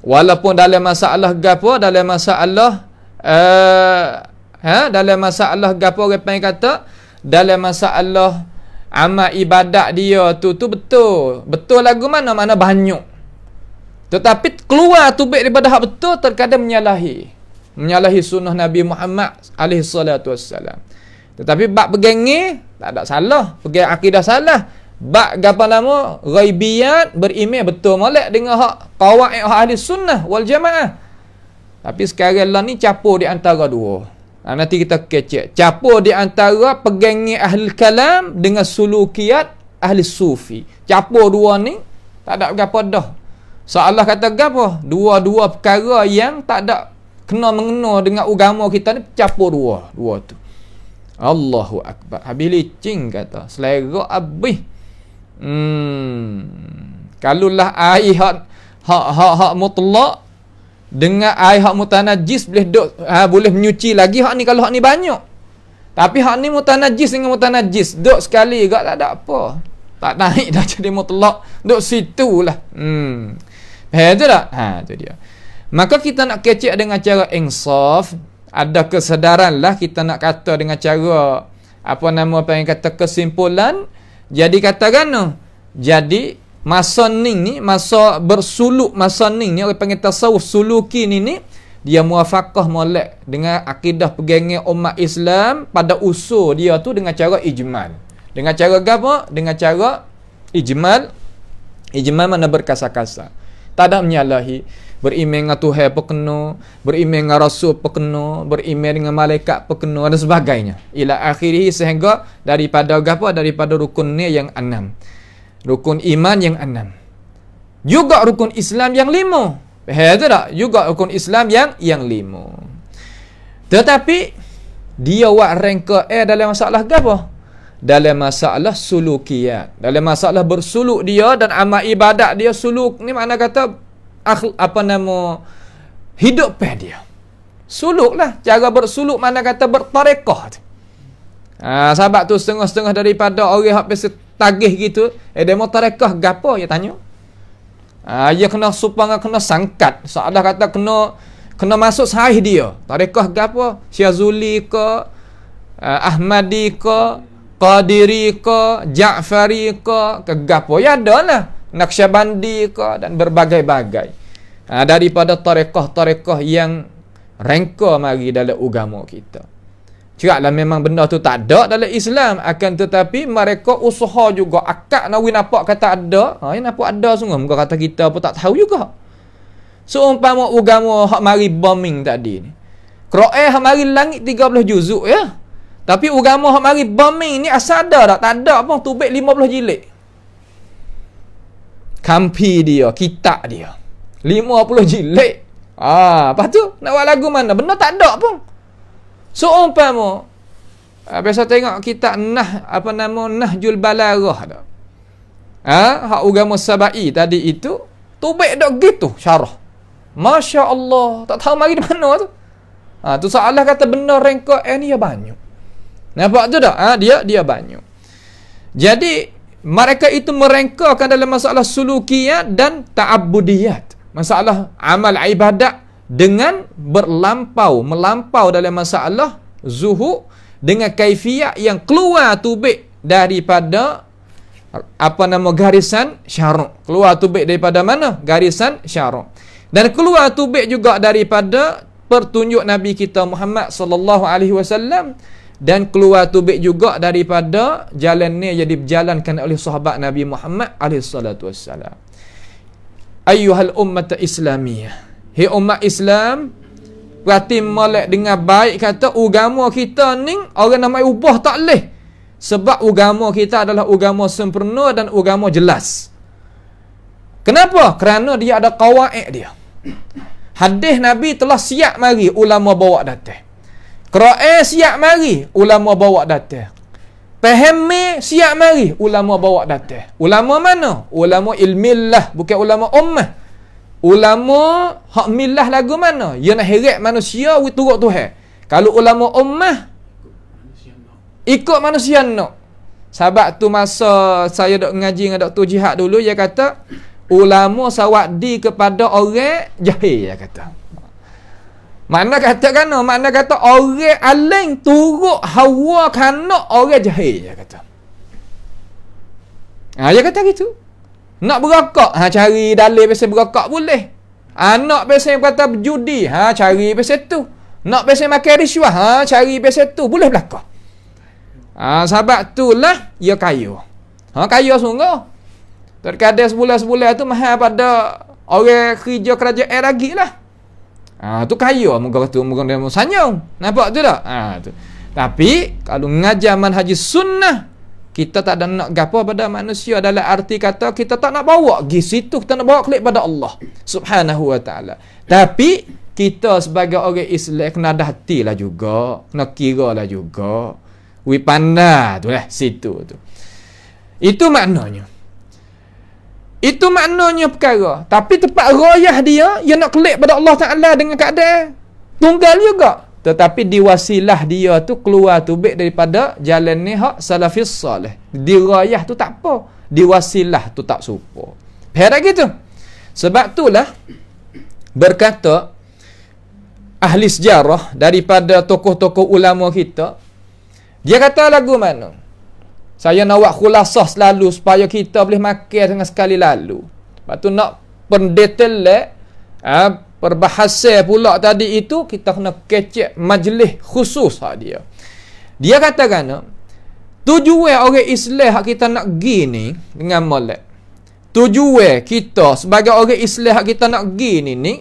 Walaupun dalam masalah gapo, dalam masalah dalam masalah gapo orang panggil kata, dalam masalah amal ibadat dia tu betul. Betul lagu mana banyak. Tetapi keluar tubik daripada hak betul, terkadang menyalahi sunnah Nabi Muhammad alaihi salatu wassalam. Tetapi bab pegangi tak ada salah, pegang akidah salah. Bab apa nama ghaibiyat beriman betul molek dengan hak qawaid ahli sunnah wal jamaah. Tapi sekarang lah ni capur di antara dua. Nanti kita kecek. Capur di antara pegangi ahli kalam dengan sulukiyat ahli sufi. Capur dua ni tak ada apa dah. Seolah kata apa? Dua-dua perkara yang tak ada kena mengena dengan agama kita ni, capur dua tu. Allahu akbar. Habis licing kata. Selera habis. Kalulah air hak mutlak dengan air hak mutanajis boleh menyuci lagi hak ni, kalau hak ni banyak. Tapi hak ni mutanajis dengan mutanajis duk sekali gak tak ada apa. Tak naik dah jadi mutlak. Duk situlah. Betul tak? Tu dia. Maka kita nak kecek dengan cara insaf, ada kesedaran lah, kita nak kata dengan cara apa yang kata kesimpulan. Jadi katakan jadi masa ni masa bersuluk, masa ni orang panggil tasawuf suluki ni dia muafaqah molek dengan akidah pegangan umat Islam pada usul dia tu dengan cara ijmal. Dengan cara apa? Dengan cara ijmal. Ijmal mana berkasa-kasa. Tak ada menyalahi. Beriman dengan Tuhan apa kena, beriman dengan Rasul apa kena, beriman dengan malaikat apa kena, dan sebagainya. Ila akhirih, sehingga daripada rukun ni yang 6. Rukun iman yang 6. Juga rukun Islam yang 5. Betul tak? Juga rukun Islam yang 5. Tetapi dia buat rank dalam masalah apa? Dalam masalah sulukiyat. Dalam masalah bersuluk dia dan amal ibadat dia, suluk ni makna kata hidup dia. Suluk lah. Cara bersuluk mana kata bertarekah. Sahabat tu setengah-setengah daripada orang yang biasa tagih gitu, dia mau tarekah gapo, dia tanya. Dia kena supang, kena sangkat. Seolah kata kena masuk sahih dia. Tarekah gapo? Syazuli ke, Ahmadi ke, Qadiri ke, Ja'fari ke gapo. Ya ada lah. Naqsyabandi ke, dan berbagai-bagai. Daripada tarekah-tarekah yang rengka mari dalam agama kita. Ceraklah memang benda tu tak ada dalam Islam, akan tetapi mereka usaha juga akak nawi nampak kata ada. Yang nampak ada sungguh, muka kata kita pun tak tahu juga. Seumpama agama hak mari bombing tadi ni. Quran hak mari langit 30 juzuk ya. Tapi agama hak mari bombing ni asal ada tak? Tak ada pun, tubik 50 jilid. Kampi dia, kitab dia 50 jilid. Lepas tu nak buat lagu mana? Benda tak ada pun. So umpama biasa tengok kitab Nahjul Balarah tak? Hak agama Sabai tadi itu tubik dak gitu syarah. Masya Allah, tak tahu mari di mana tu. Tu soalah kata benda rengkok ni ya banyak. Nampak tu tak? Dia banyak. Jadi mereka itu merengkakan dalam masalah sulukiyat dan ta'abbudiyat. Masalah amal ibadat dengan melampau dalam masalah zuhud dengan kaifiat yang keluar tubik daripada garisan syarak. Keluar tubik daripada mana? Garisan syarak. Dan keluar tubik juga daripada pertunjuk Nabi kita Muhammad sallallahu alaihi wasallam, dan keluar tubik juga daripada jalan ni yang dijalankan oleh sahabat Nabi Muhammad alaihi salatu wasallam. Ayyuhal ummat islamiyah, hai umat Islam, berarti molek dengan baik kata agama kita ni orang nak mai ubah tak leh. Sebab agama kita adalah agama sempurna dan agama jelas. Kenapa? Kerana dia ada qawaid dia. Hadis Nabi telah siap mari, ulama bawa datang. Quran siap mari, ulama bawa datang. Faham siap mari, ulama bawa datang. Ulama mana? Ulama ilmillah, bukan ulama ummah. Ulama hak millah lagu mana? Dia nak heret manusia turut Tuhan. Kalau ulama ummah ikut manusia nak. Sebab tu masa saya dok ngaji dengan Dr. Jihad dulu, dia kata ulama sawadi kepada orang jahil, dia kata. Mana kata kan? Mana kata orang aling turut hawa kanak orang jahil, dia kata. Dia kata gitu. Nak berokok, cari dalil pasal berokok boleh. Nak pasal kata berjudi, cari pasal tu. Nak pasal makan riswah, cari pasal tu. Boleh belaka. Sebab itulah ia kaya. Kaya sungguh. Terkadang sebulan-sebulan tu mahal pada orang kerja kerajaan lagi lah. Tu kaya. Muka tu dia sanyung. Nampak tu tak? Tu. Tapi kalau mengajar manhaj sunnah, kita tak ada nak gapo pada manusia, dalam arti kata kita tak nak bawa pergi situ, kita nak bawa klik pada Allah Subhanahu wa taala. Tapi kita sebagai orang Islam kena ada hati lah juga, kena kira lah juga. Pandai tu lah situ tu. Itu maknanya. Itu maknanya perkara. Tapi tempat royah dia nak klik pada Allah Taala dengan keadaan tunggal juga. Tetapi diwasilah dia tu keluar tubik daripada jalan ni hak salafis salih. Dirayah tu tak apa, diwasilah tu tak serupa. Faham gitu? Sebab itulah berkata ahli sejarah daripada tokoh-tokoh ulama kita, dia kata lagu mana? Saya nak buat khulasah selalu supaya kita boleh makan dengan sekali lalu. Lepas tu nak pendetail perbahasan pula tadi itu, kita kena kecek majlis khusus dia. Dia katakan tujuan orang Islam hak kita nak pergi ni dengan molek. Tujuan kita sebagai orang Islam hak kita nak pergi ni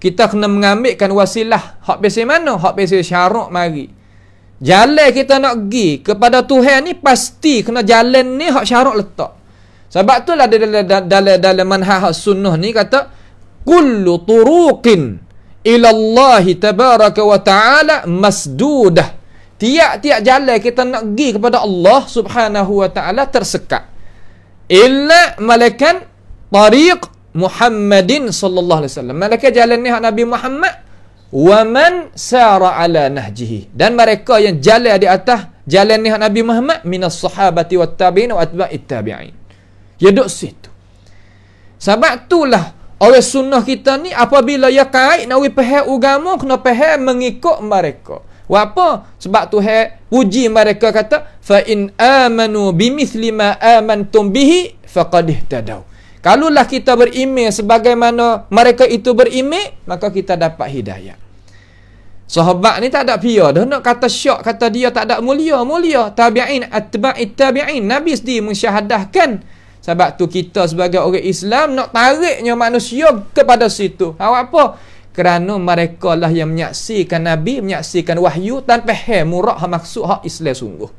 kita kena mengambilkan wasilah hak biasa mana? Hak biasa syarak mari. Jalan kita nak pergi kepada Tuhan ni pasti kena jalan ni hak syarak letak. Sebab itulah dalam manhaj sunnah ni kata kullu turuqin ila Allah tabaraka wa ta'ala masdudah. Tiap-tiap jalan kita nak pergi kepada Allah Subhanahu wa ta'ala tersekat. Illa malakan tariq Muhammadin sallallahu alaihi wasallam. Malaikat jalan ni hak Nabi Muhammad wa man sara ala nahjihi, dan mereka yang jalan di atas jalan ni hak Nabi Muhammad minas sahabati wat tabi'in wa atba'it tabi'in. Ya duk situ. Sebab itulah orang sunnah kita ni apabila ia kait nak faham agama kena faham mengikut mereka. Apa? Sebab Tuhan puji mereka kata fa in amanu bimithli ma amantum bihi faqad ihtadaw. Kalaulah kita beriman sebagaimana mereka itu beriman, maka kita dapat hidayah. Sahabat ni tak ada pia dah nak kata syak, kata dia tak ada mulia. Tabi'in atba'it tabi'in. Nabi sendiri mensyahadahkan. Sebab tu kita sebagai orang Islam nak tariknya manusia kepada situ. Apa? Kerana mereka lah yang menyaksikan Nabi, menyaksikan wahyu dan faham murak maksud hak Islam sungguh.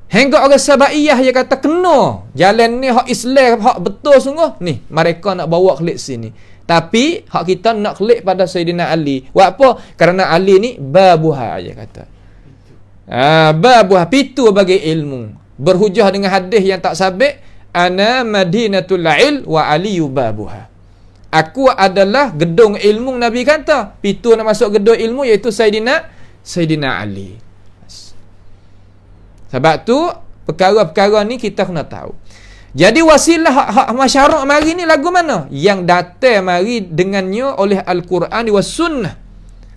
Hingga orang Sabaiyah dia kata kena jalan ni hak Islam hak betul sungguh ni, mereka nak bawa klik sini. Tapi hak kita nak klik pada Sayyidina Ali. Apa? Kerana Ali ni babuha dia kata. Babuha pintu bagi ilmu. Berhujah dengan hadis yang tak sabit, ana madinatul ilm wa aliyu babuha. Aku adalah gedung ilmu, Nabi kata. Pintu nak masuk gedung ilmu iaitu Sayyidina Ali. Sebab tu perkara-perkara ni kita kena tahu. Jadi wasilah hak masyarakat mari ni lagu mana? Yang datang mari dengannya oleh Al-Quran wa sunnah.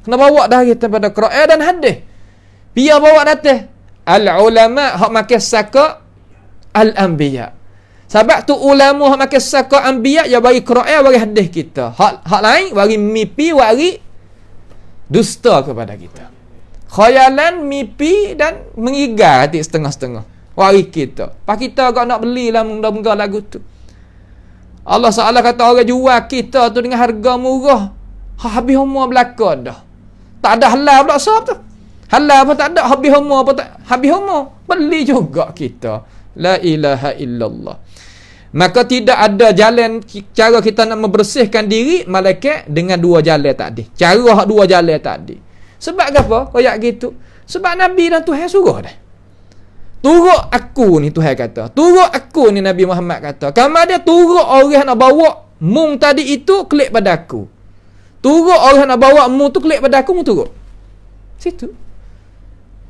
Kena bawa dah kita pada Quran dan hadis. Biar bawa datang al-ulama hak makan saka al-anbiya. Sebab tu ulama hak makan saka anbiya ya bagi Quran bagi hadis kita. Hak lain bagi mimpi bagi dusta kepada kita. Khayalan, mimpi dan mengigar hati setengah-setengah. Wari kita. Pak kita agak nak beli lah benda-benda lagu tu. Allah Ta'ala kata orang jual kita tu dengan harga murah. Habis umur belaka dah. Tak ada halal pula sahab tu. Halal pun tak ada. Habis umur pun tak. Habis umur. Beli juga kita. La ilaha illallah. Maka tidak ada jalan cara kita nak membersihkan diri malaikat dengan dua jalan tadi. Cara dua jalan tadi. Sebab apa? Kayak gitu. Sebab Nabi dan Tuhan suruh dah. Turut aku ni Tuhan kata. Turut aku ni Nabi Muhammad kata. Kamu dia turut orang nak bawa mung tadi itu klik pada aku. Turut orang nak bawa mung tu klik pada aku, mung turut.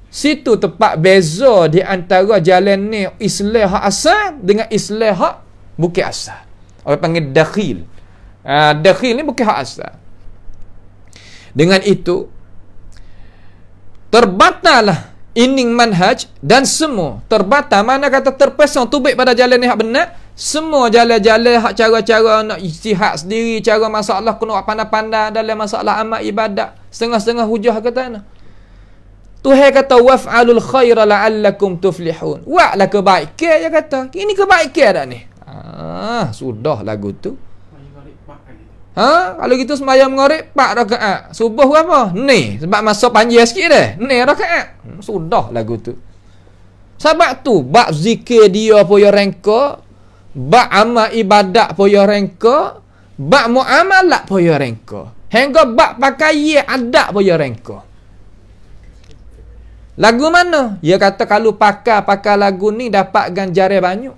Situ tempat beza di antara jalan ni Islam hak asal dengan Islam hak bukan asal. Orang panggil dakhil. Dakhil ni bukan hak asal. Dengan itu terbatallah ining manhaj dan semua terbatal. Mana kata terpesong tubik pada jalan ni hak benar. Semua jalan-jalan hak cara-cara nak ijtihad sendiri, cara masalah kena pandai-pandai dalam masalah amal ibadat, setengah-setengah hujah kata ana. Tuhan kata waf'alul khaira la'allakum tuflihun. Buatlah kebaikan dia kata. Ini kebaikan dah ni. Sudah lagu tu. Kalau gitu sembahyang maghrib 4 rakaat. Subuh berapa? Ni, sebab masa panjang sikit dah. Ni rakaat. Sudah lagu tu. Sebab tu bab zikir dia pun ya rengka, bab amal ibadat pun ya rengka, bab muamalat pun ya rengka. Hingga bab pakaian adat pun ya rengka. Lagu mana? Dia kata kalau pakai lagu ni dapat ganjaran banyak.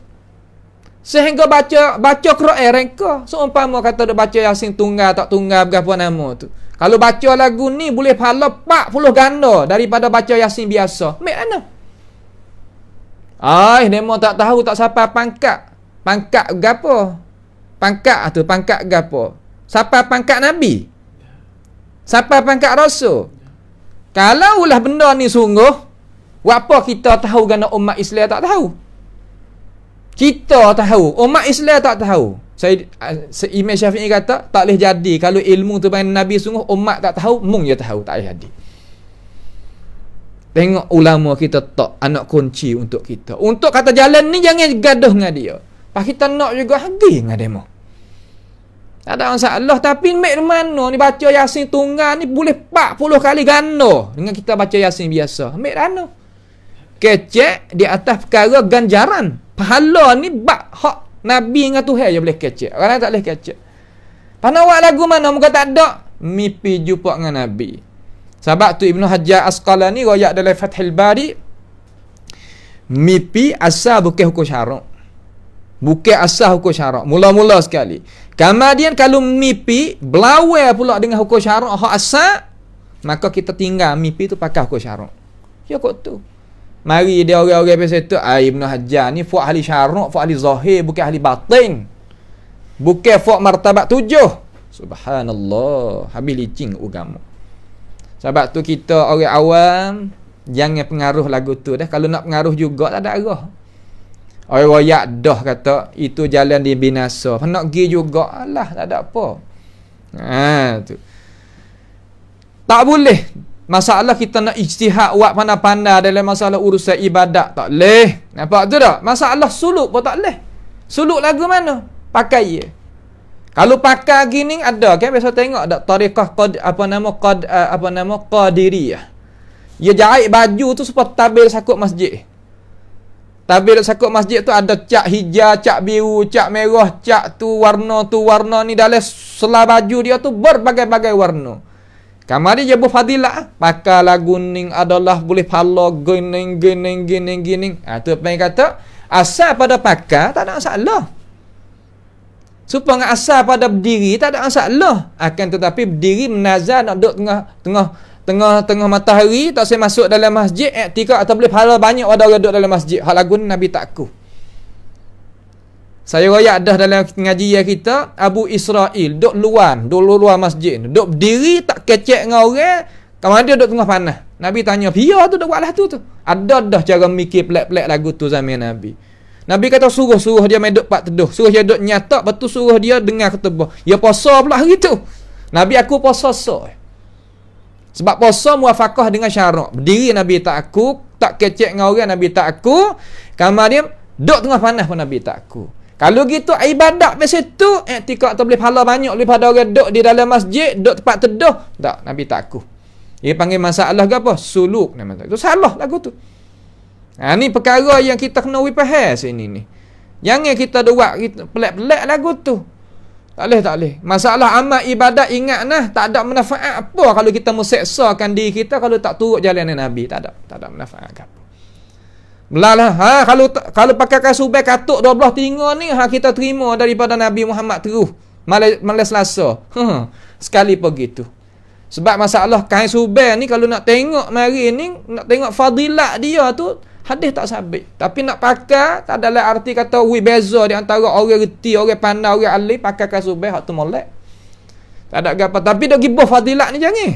Sehingga baca Quran rengka. Seumpama kata dia baca Yasin tunggal tak tunggal berapa nama tu. Kalau baca lagu ni boleh pahala 40 ganda daripada baca Yasin biasa. Mek mana? Demo tak tahu tak siapa pangkat. Pangkat gapo? Pangkat tu pangkat gapo? Siapa pangkat Nabi? Siapa pangkat Rasul? Kalau ulah benda ni sungguh, apa kita tahu kerana umat Islam tak tahu? Kita tahu, umat Islam tak tahu. Imam Syafi'i kata, tak boleh jadi. Kalau ilmu tu bagi Nabi sungguh, umat tak tahu, mung je tahu, tak boleh jadi. Tengok ulama kita tak, anak kunci untuk kita. Untuk kata jalan ni, jangan gaduh dengan dia. Pas kita nak juga, hagi dengan demo. Tak ada masalah. Tapi mek mana ni baca Yasin tunggal ni boleh 40 kali ganda dengan kita baca Yasin biasa. Mek mana? Kecek di atas perkara ganjaran. Pahala ni bak hak Nabi dengan Tuhan je boleh kecek. Orang tak boleh kecek. Panawak lagu mana muka tak ada? Mimpi jumpa dengan Nabi. Sebab tu Ibnu Hajar Asqalani royak dalam Fathul Bari, mimpi asal bukan hukum syarak. Bukan asal hukum syarak. Mula-mula sekali. Kemudian kalau mimpi belawai pula dengan hukum syarak hak asal, maka kita tinggal mimpi tu pakai hukum syarak. Ya kok tu. Mari dia orang-orang biasa tu, Ibnu Hajar ni fuq ahli syarak, fuq ahli zahir, bukan ahli batin. Bukan fuq martabat 7. Subhanallah. Habis licin agama. Sebab tu kita orang awam jangan pengaruh lagu tu dah. Kalau nak pengaruh juga tak ada arah. Orang royak dah kata itu jalan di binasa. Nak pergi juga, alah tak ada apa. Tu. Tak boleh. Masalah kita nak ijtihad buat pandai-pandai dalam masalah urusan ibadat tak boleh. Nampak tu tak? Masalah suluk pun tak boleh. Suluk lagu mana? Pakai ye. Kalau pakai gini ada kan biasa tengok ada tariqah qadiriyah. Dia jahit baju tu seperti tabir sakut masjid. Tabir sakut masjid tu ada cak hijau, cak biru, cak merah, cak tu warna ni dalam selah baju dia tu berbagai-bagai warna. Kamari je berfadilah. Pakai lagu ni adalah boleh pala gening. Tu apa yang kata? Asal pada pakai tak ada masalah. Supaya asal pada berdiri tak ada masalah. Akan tetapi berdiri menazar nak duduk tengah matahari, tak saya masuk dalam masjid, iktikaf atau boleh pahala banyak ada orang duduk dalam masjid. Hal lagu ni Nabi tak aku. Saya royak dah dalam pengajian kita, Abu Israel duduk luar masjid, duduk berdiri tak kecek dengan orang, Kawan dia duduk tengah panas. Nabi tanya, "Biar tu dak buatlah tu." Ada dah cara mikir pelak-pelak lagu tu zaman Nabi. Nabi kata suruh dia main duk pak teduh. Suruh dia duk nyatak, betul suruh dia dengar ketubah. Ya puasa pula hari tu. Nabi aku puasa so. Sebab puasa muafakah dengan syarak. Berdiri Nabi tak aku, tak kecek dengan orang Nabi tak aku. Kamar dia duk tengah panas pun Nabi tak aku. Kalau gitu ibadat biasa tu, iktikad tu boleh pahala banyak daripada orang duk di dalam masjid, duk tempat teduh. Tak, Nabi tak aku. Dia panggil masalah ke apa? Suluk nama tu. Itu salah lagu tu. Ha, ni perkara yang kita kena faham sini ni. Jangan kita buat kita pelik-pelik lagu tu. Tak boleh. Masalah amal ibadat ingat nah, tak ada manfaat apa kalau kita meseksakan diri kita kalau tak turut jalan Nabi. Tak ada manfaat apa. Belalah, kalau pakai kasubah katuk 12 tinga ni, kita terima daripada Nabi Muhammad terus. Malam Selasa. Sekali begitu. Sebab masalah kain subah ni kalau nak tengok mari ni, nak tengok fadilat dia tu, hadis tak sabit. Tapi nak pakai, tak adalah arti kata beza di antara orang reti, orang pandai, orang alim pakai kain subah hak tu molek. Tak ada apa. Tapi dak gibah fadilat ni jangan.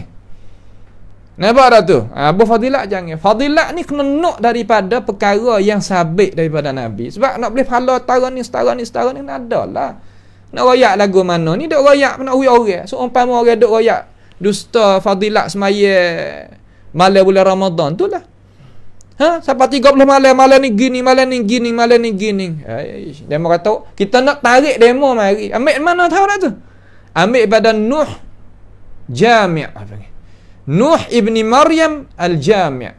Nampak dah tu? Buah fadilat jangan. Fadilat ni kena nak daripada perkara yang sabit daripada Nabi. Sebab nak boleh pahala setara ni nak ada lah. Nak royak lagu mana ni, duk royak nak hui orang. So umpama orang duk royak dusta fadilat semaya malam bulan Ramadan tu lah. Sampai 30 malam ni gini. Demo kata kita nak tarik demo mari. Ambil mana tahu dah tu? Ambil pada Nuh Jami'. Nuh ibni Maryam al-Jami'.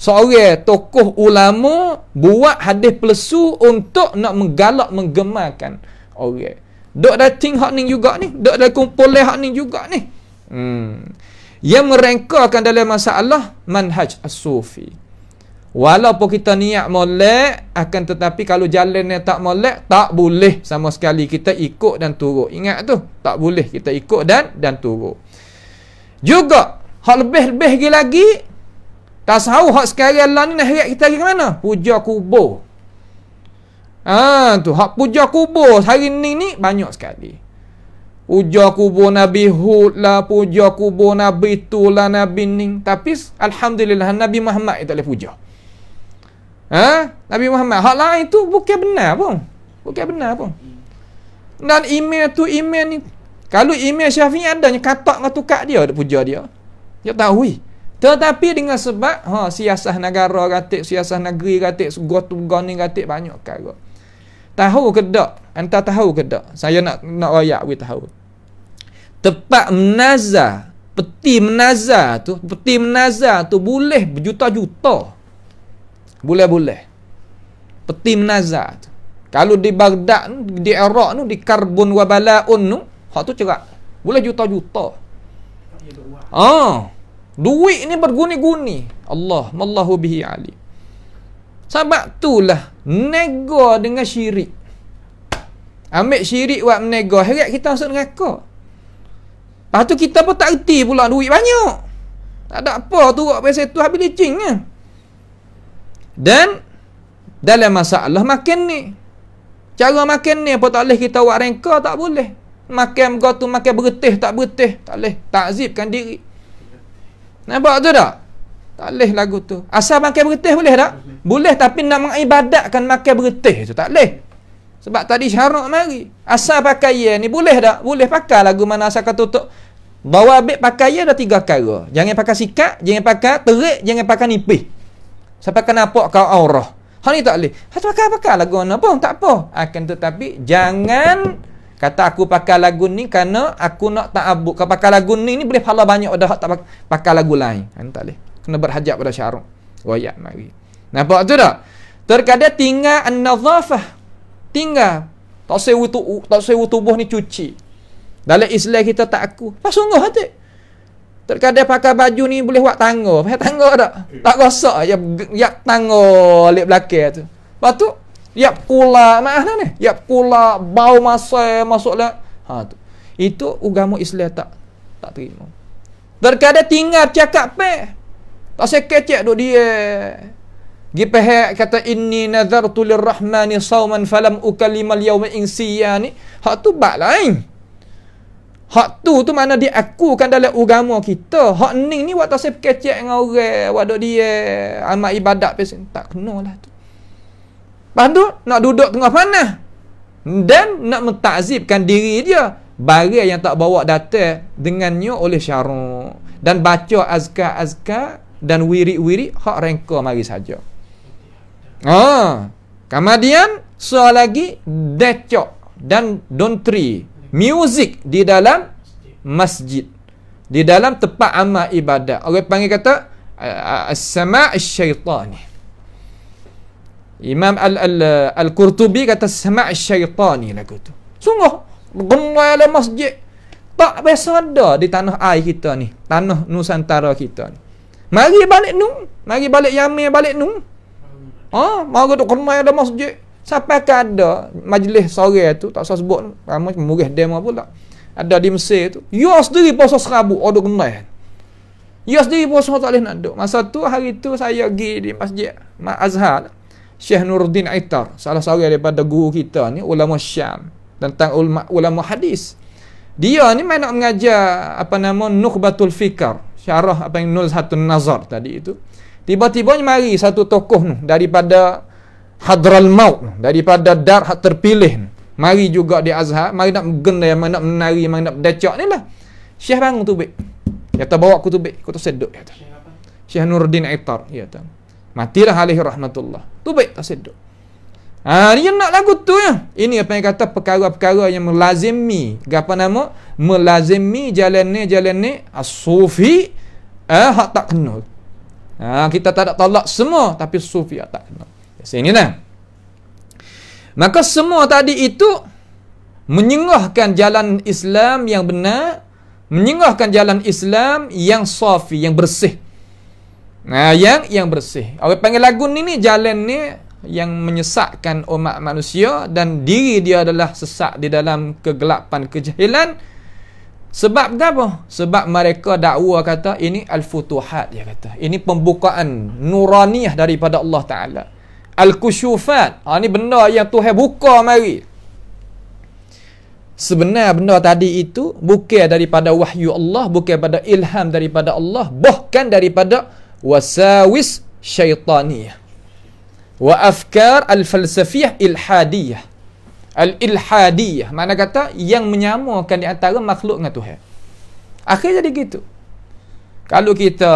Seorang tokoh ulama buat hadis pelesu untuk nak menggemarkan orang. Dok dating hak ni juga ni, dok dah kumpul hak ni juga ni. Yang merengkakan dalam masalah manhaj as-sufi. Walaupun kita niat molek, akan tetapi kalau jalannya tak molek, tak boleh sama sekali kita ikut dan turut. Ingat tu, tak boleh kita ikut dan turut. Juga hak lebih lagi tasawuf hak sekarang lah ni nak heret kita pergi ke mana? Puja kubur. Tu hak puja kubur hari ni banyak sekali. Puja kubur Nabi Hud lah, puja kubur Nabi tu lah, Nabi ni. Tapi alhamdulillah Nabi Muhammad tak boleh puja. Nabi Muhammad hak lain tu bukan benar pun. Dan email ni, kalau email Syafi'i adanya katak dengan tukar dia puja dia. Dia tahu. Tetapi dengan sebab siasah negara katik, siasah negeri katik, segala ni katik banyak perkara. Tahu ke tak? Anta tahu ke tak? Saya nak royak we tahu. Tempat menazah, peti menazah tu boleh berjuta-juta. Boleh. Peti menazah tu. Kalau di Baghdad, di Iraq tu, di Karbun wa Bala'un tu, hak tu cerak. Boleh juta-juta. Duit ni berguni-guni. Mallahu bihi alim. Sebab itulah nego dengan syirik. Ambil syirik buat menego, heret kita masuk neraka. Lepas tu kita pun tak erti pula duit banyak. Tak ada apa tu buat pasal tu habis licin kan. Dan dalam masalah makan ni, cara makan ni apa tak boleh kita buat rengka, tak boleh. Makan begitu, makan beretih, tak boleh. Takzibkan diri. Nampak tu tak? Tak boleh lagu tu. Asal makan beretih boleh tak? Boleh, tapi nak mengibadatkan makan beretih tu tak boleh. Sebab tadi syarak mari. Asal pakaian ni boleh tak? Boleh pakai lagu mana asal kata tutup. Bawa ambil pakaian dah 3 perkara. Jangan pakai sikat, jangan pakai terik, jangan pakai nipis. Sampai kena nampak kau aurah. Hal ni tak boleh. Pakai lagu mana pun tak apa. Akan tetapi jangan kata aku pakai lagu ni kerana aku nak ta'abbud. Kalau pakai lagu ni boleh pahala banyak dah tak pakai lagu lain. Tak boleh. Kena berhajat pada syarak. Royak mari. Nampak tu tak? Terkadang tinggal an-nazafah. Tinggal tak sewu tubuh ni cuci. Dalam Islam kita tak aku. Pas sungguh hati. Terkadang pakai baju ni boleh buat tangga. Pakai tangga tak? Tak rosak ya tangga lep belakang tu. Lepas tu yap kula mana ni? Yap kula bau masuklah. Tu. Itu agama Islam tak terima. Terkadang tinggal cakap tak sekecek duk dia. Gipeh kata inni nazartu lirrahmani sauman falam ukallimal yawma insiya ni. Hak tu bab lain. Hak tu mana diakukan dalam agama kita. Hak ni waktu saya kecek dengan orang, waktu dia amal ibadat pesen tak kenalah tu. Lepas tu nak duduk tengah panas dan nak mentakzibkan diri dia, barang yang tak bawa datang dengannya oleh syarak, dan baca azkar-azkar dan wirid-wirid hak rengka mari saja. Kemudian soal lagi decok dan dontri, music di dalam masjid, di dalam tempat amal ibadat. Orang panggil kata as-sama' asy-syaitani. Imam Al-Qurtubi kata sama' asy-syaitani lagu tu. Sungguh gemai dalam masjid. Tak biasa ada di tanah air kita ni, tanah Nusantara kita ni. Mari balik mari balik Yamin, balik mari duk gemai dalam masjid. Sampai ke ada majlis sore tu, tak usah sebut, ramai murih demo pula. Ada di Mesir tu. Ya sendiri puasa Serabut, duk gemai. Ya sendiri puasa tak boleh nak duk. Masa tu, hari tu saya pergi di masjid Azhar. Syekh Nuruddin Aitar, salah seorang daripada guru kita ni, ulama Syam, tentang ulama hadis. Dia ni main nak mengajar Nukhbatul Fikr, syarah yang Nuzhatun Nazar tadi itu. Tiba-tiba mari satu tokoh ni daripada Hadral Maut, daripada dar hak terpilih, mari juga di Azhar, mari nak gendai, nak menari, nak berdecak ni lah. Syekh bangun tu baik. Kata bawa aku tu baik, aku tu seduk kata. Syekh Nuruddin Aitar, ya tahu. Matilah alaihi rahmatullah. Tu baik tak seduk. Dia nak lagu tu ya. Ini apa yang kata perkara-perkara yang melazimi, melazimi jalan ni as-sufi hak tak kenal. Kita tak ada tolak semua, tapi sufi hak tak kenal. Sini lah. Maka semua tadi itu menyengahkan jalan Islam yang benar, menyengahkan jalan Islam yang safi, yang bersih. Yang bersih. Orang panggil lagu ni jalan ni yang menyesatkan umat manusia, dan diri dia adalah sesak di dalam kegelapan kejahilan. Sebab apa? Sebab mereka dakwa kata ini al-futuhat, dia kata. Ini pembukaan nuraniyah daripada Allah Ta'ala. Al-kusyufat. Ini benda yang Tuhan buka mari. Sebenarnya benda tadi itu bukan daripada wahyu Allah, bukan daripada ilham daripada Allah, bahkan daripada wasawis syaitaniyah wa afkar al-falsafiyah ilhadiyah. Al-ilhadiyah mana kata yang menyamakan di antara makhluk dengan Tuhan. Akhirnya jadi gitu. Kalau kita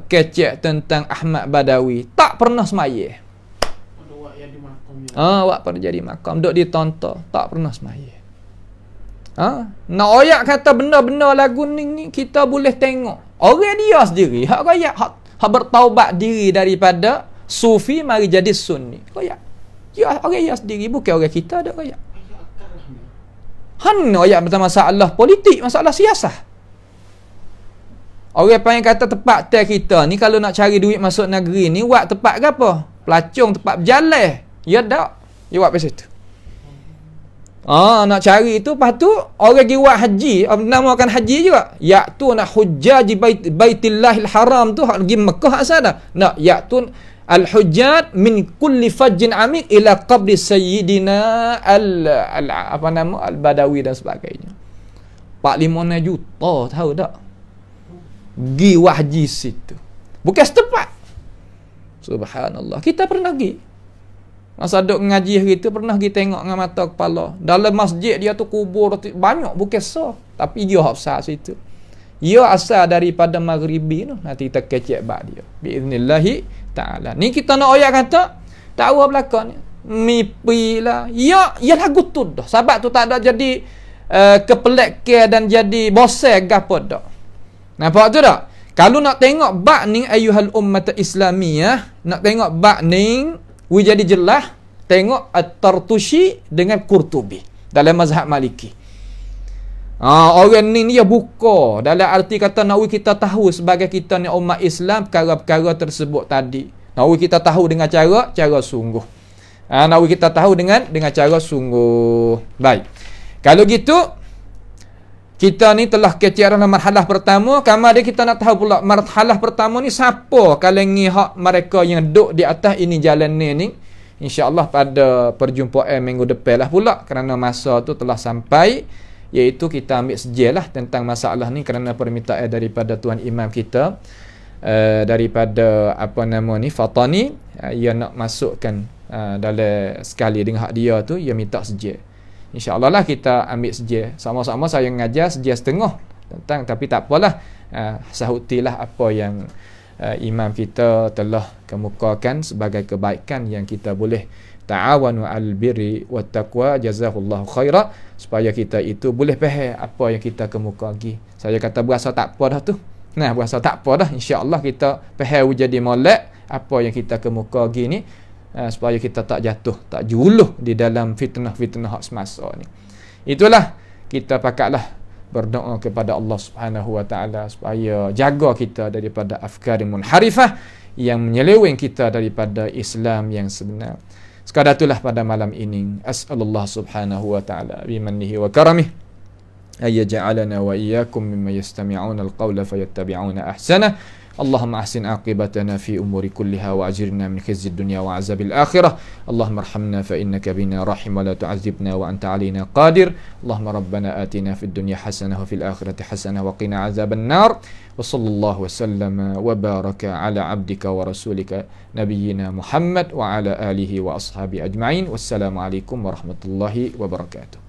kecek tentang Ahmad Badawi, tak pernah semaya. Wak pernah jadi makam, duk ditonton, tak pernah semaya. Nak oyak kata benda-benda lagu ni kita boleh tengok. Orang dia sendiri hak royak, hak bertaubat diri daripada sufi mari jadi sunni. Royak. Ya orang dia sendiri, bukan orang kita dak royak. Royak tentang masalah politik, masalah siasah. Orang yang kata tempat tel kita ni kalau nak cari duit masuk negeri ni, buat tempat ke apa? Pelacung, tempat berjalan. Ya tak? Ya buat pasal tu. Nak cari itu, lepas tu orang pergi buat haji, namakan haji juga. Ya'tun hujjaj baitillahil haram tu, hak pergi Mekah asal dah. Nak ya'tun al-hujjat min kulli fajjin amik ila qabri sayyidina al-Badawi dan sebagainya. 4-5 juta, tahu tak? Pergi buat haji situ. Bukan setempat. Subhanallah. Kita pernah pergi. Masa duk ngaji hari tu pernah pergi tengok dengan mata kepala. Dalam masjid dia tu kubur banyak, bukan so. Tapi dia besar situ. Ia asal daripada maghribi tu. Nanti kita kecek bak dia. Biiznillahi ta'ala. Ni kita nak oyak kata, tahu belakang ni. Mimpi lah. Ya lagu tu dah. Sebab tu tak ada jadi kepelekan dan jadi bosan gapo dah. Nampak tu tak? Kalau nak tengok bak ni ayuhal ummat islamiyah, nak tengok bak ni jadi jelas, tengok At-Tartushi dengan Qurtubi dalam mazhab Maliki. Orang ni dia buka dalam arti kata nak kita tahu sebagai kita ni umat Islam perkara-perkara tersebut tadi. Nak kita tahu dengan cara sungguh. Nak kita tahu dengan cara sungguh. Baik. Kalau gitu kita ni telah kecil dalam marhalah pertama. Kemudian kita nak tahu pula marhalah pertama ni siapa kalangi hak mereka yang duduk di atas ini jalan ni. InsyaAllah pada perjumpaan minggu depan lah pula. Kerana masa tu telah sampai. iaitu kita ambil sejelah tentang masalah ni kerana permintaan daripada tuan imam kita, daripada apa nama ni, Fatani, ia nak masukkan dalam sekali dengan hak dia tu, ia minta sejel. InsyaAllah lah kita ambil sejel sama-sama. Saya mengajar sejel setengah tentang, tapi tak apalah, sahutilah apa yang imam kita telah kemukakan sebagai kebaikan yang kita boleh ta'awanu al birri wat taqwa, jazakallahu khaira, supaya kita itu boleh faham apa yang kita kemuka lagi. Saya kata berasa tak apa dah tu. Nah, berasa tak apa dah, insya-Allah kita faham jadi molek apa yang kita kemuka lagi ni, supaya kita tak jatuh, tak juluh di dalam fitnah-fitnah hak semasa ni. Itulah, kita pakatlah berdoa kepada Allah Subhanahu wa taala supaya jaga kita daripada afkar munharifah yang menyeleweng kita daripada Islam yang sebenar. Sekadar itulah pada malam ini, as'alullah Subhanahu wa taala bimannihi wa karamih ay yaj'alana wa iyyakum mimman yastami'una al-qawla fayattabi'una ahsana. Allahumma ahsin aqibatana fi umuri kulliha wa ajirna min khizyid dunya wa azabil akhirah. Allahumma arhamna fa innaka bina rahim wa la tu'adzibna wa anta alina qadir. Allahumma rabbana atina fid dunya hasanah wa fil akhirati hasanah wa qina azaban nar. Wa sallallahu wa sallama wa baraka ala abdika wa rasulika nabiyyina Muhammad wa ala alihi wa ashabi ajma'in. Wassalamu alaikum warahmatullahi wabarakatuh.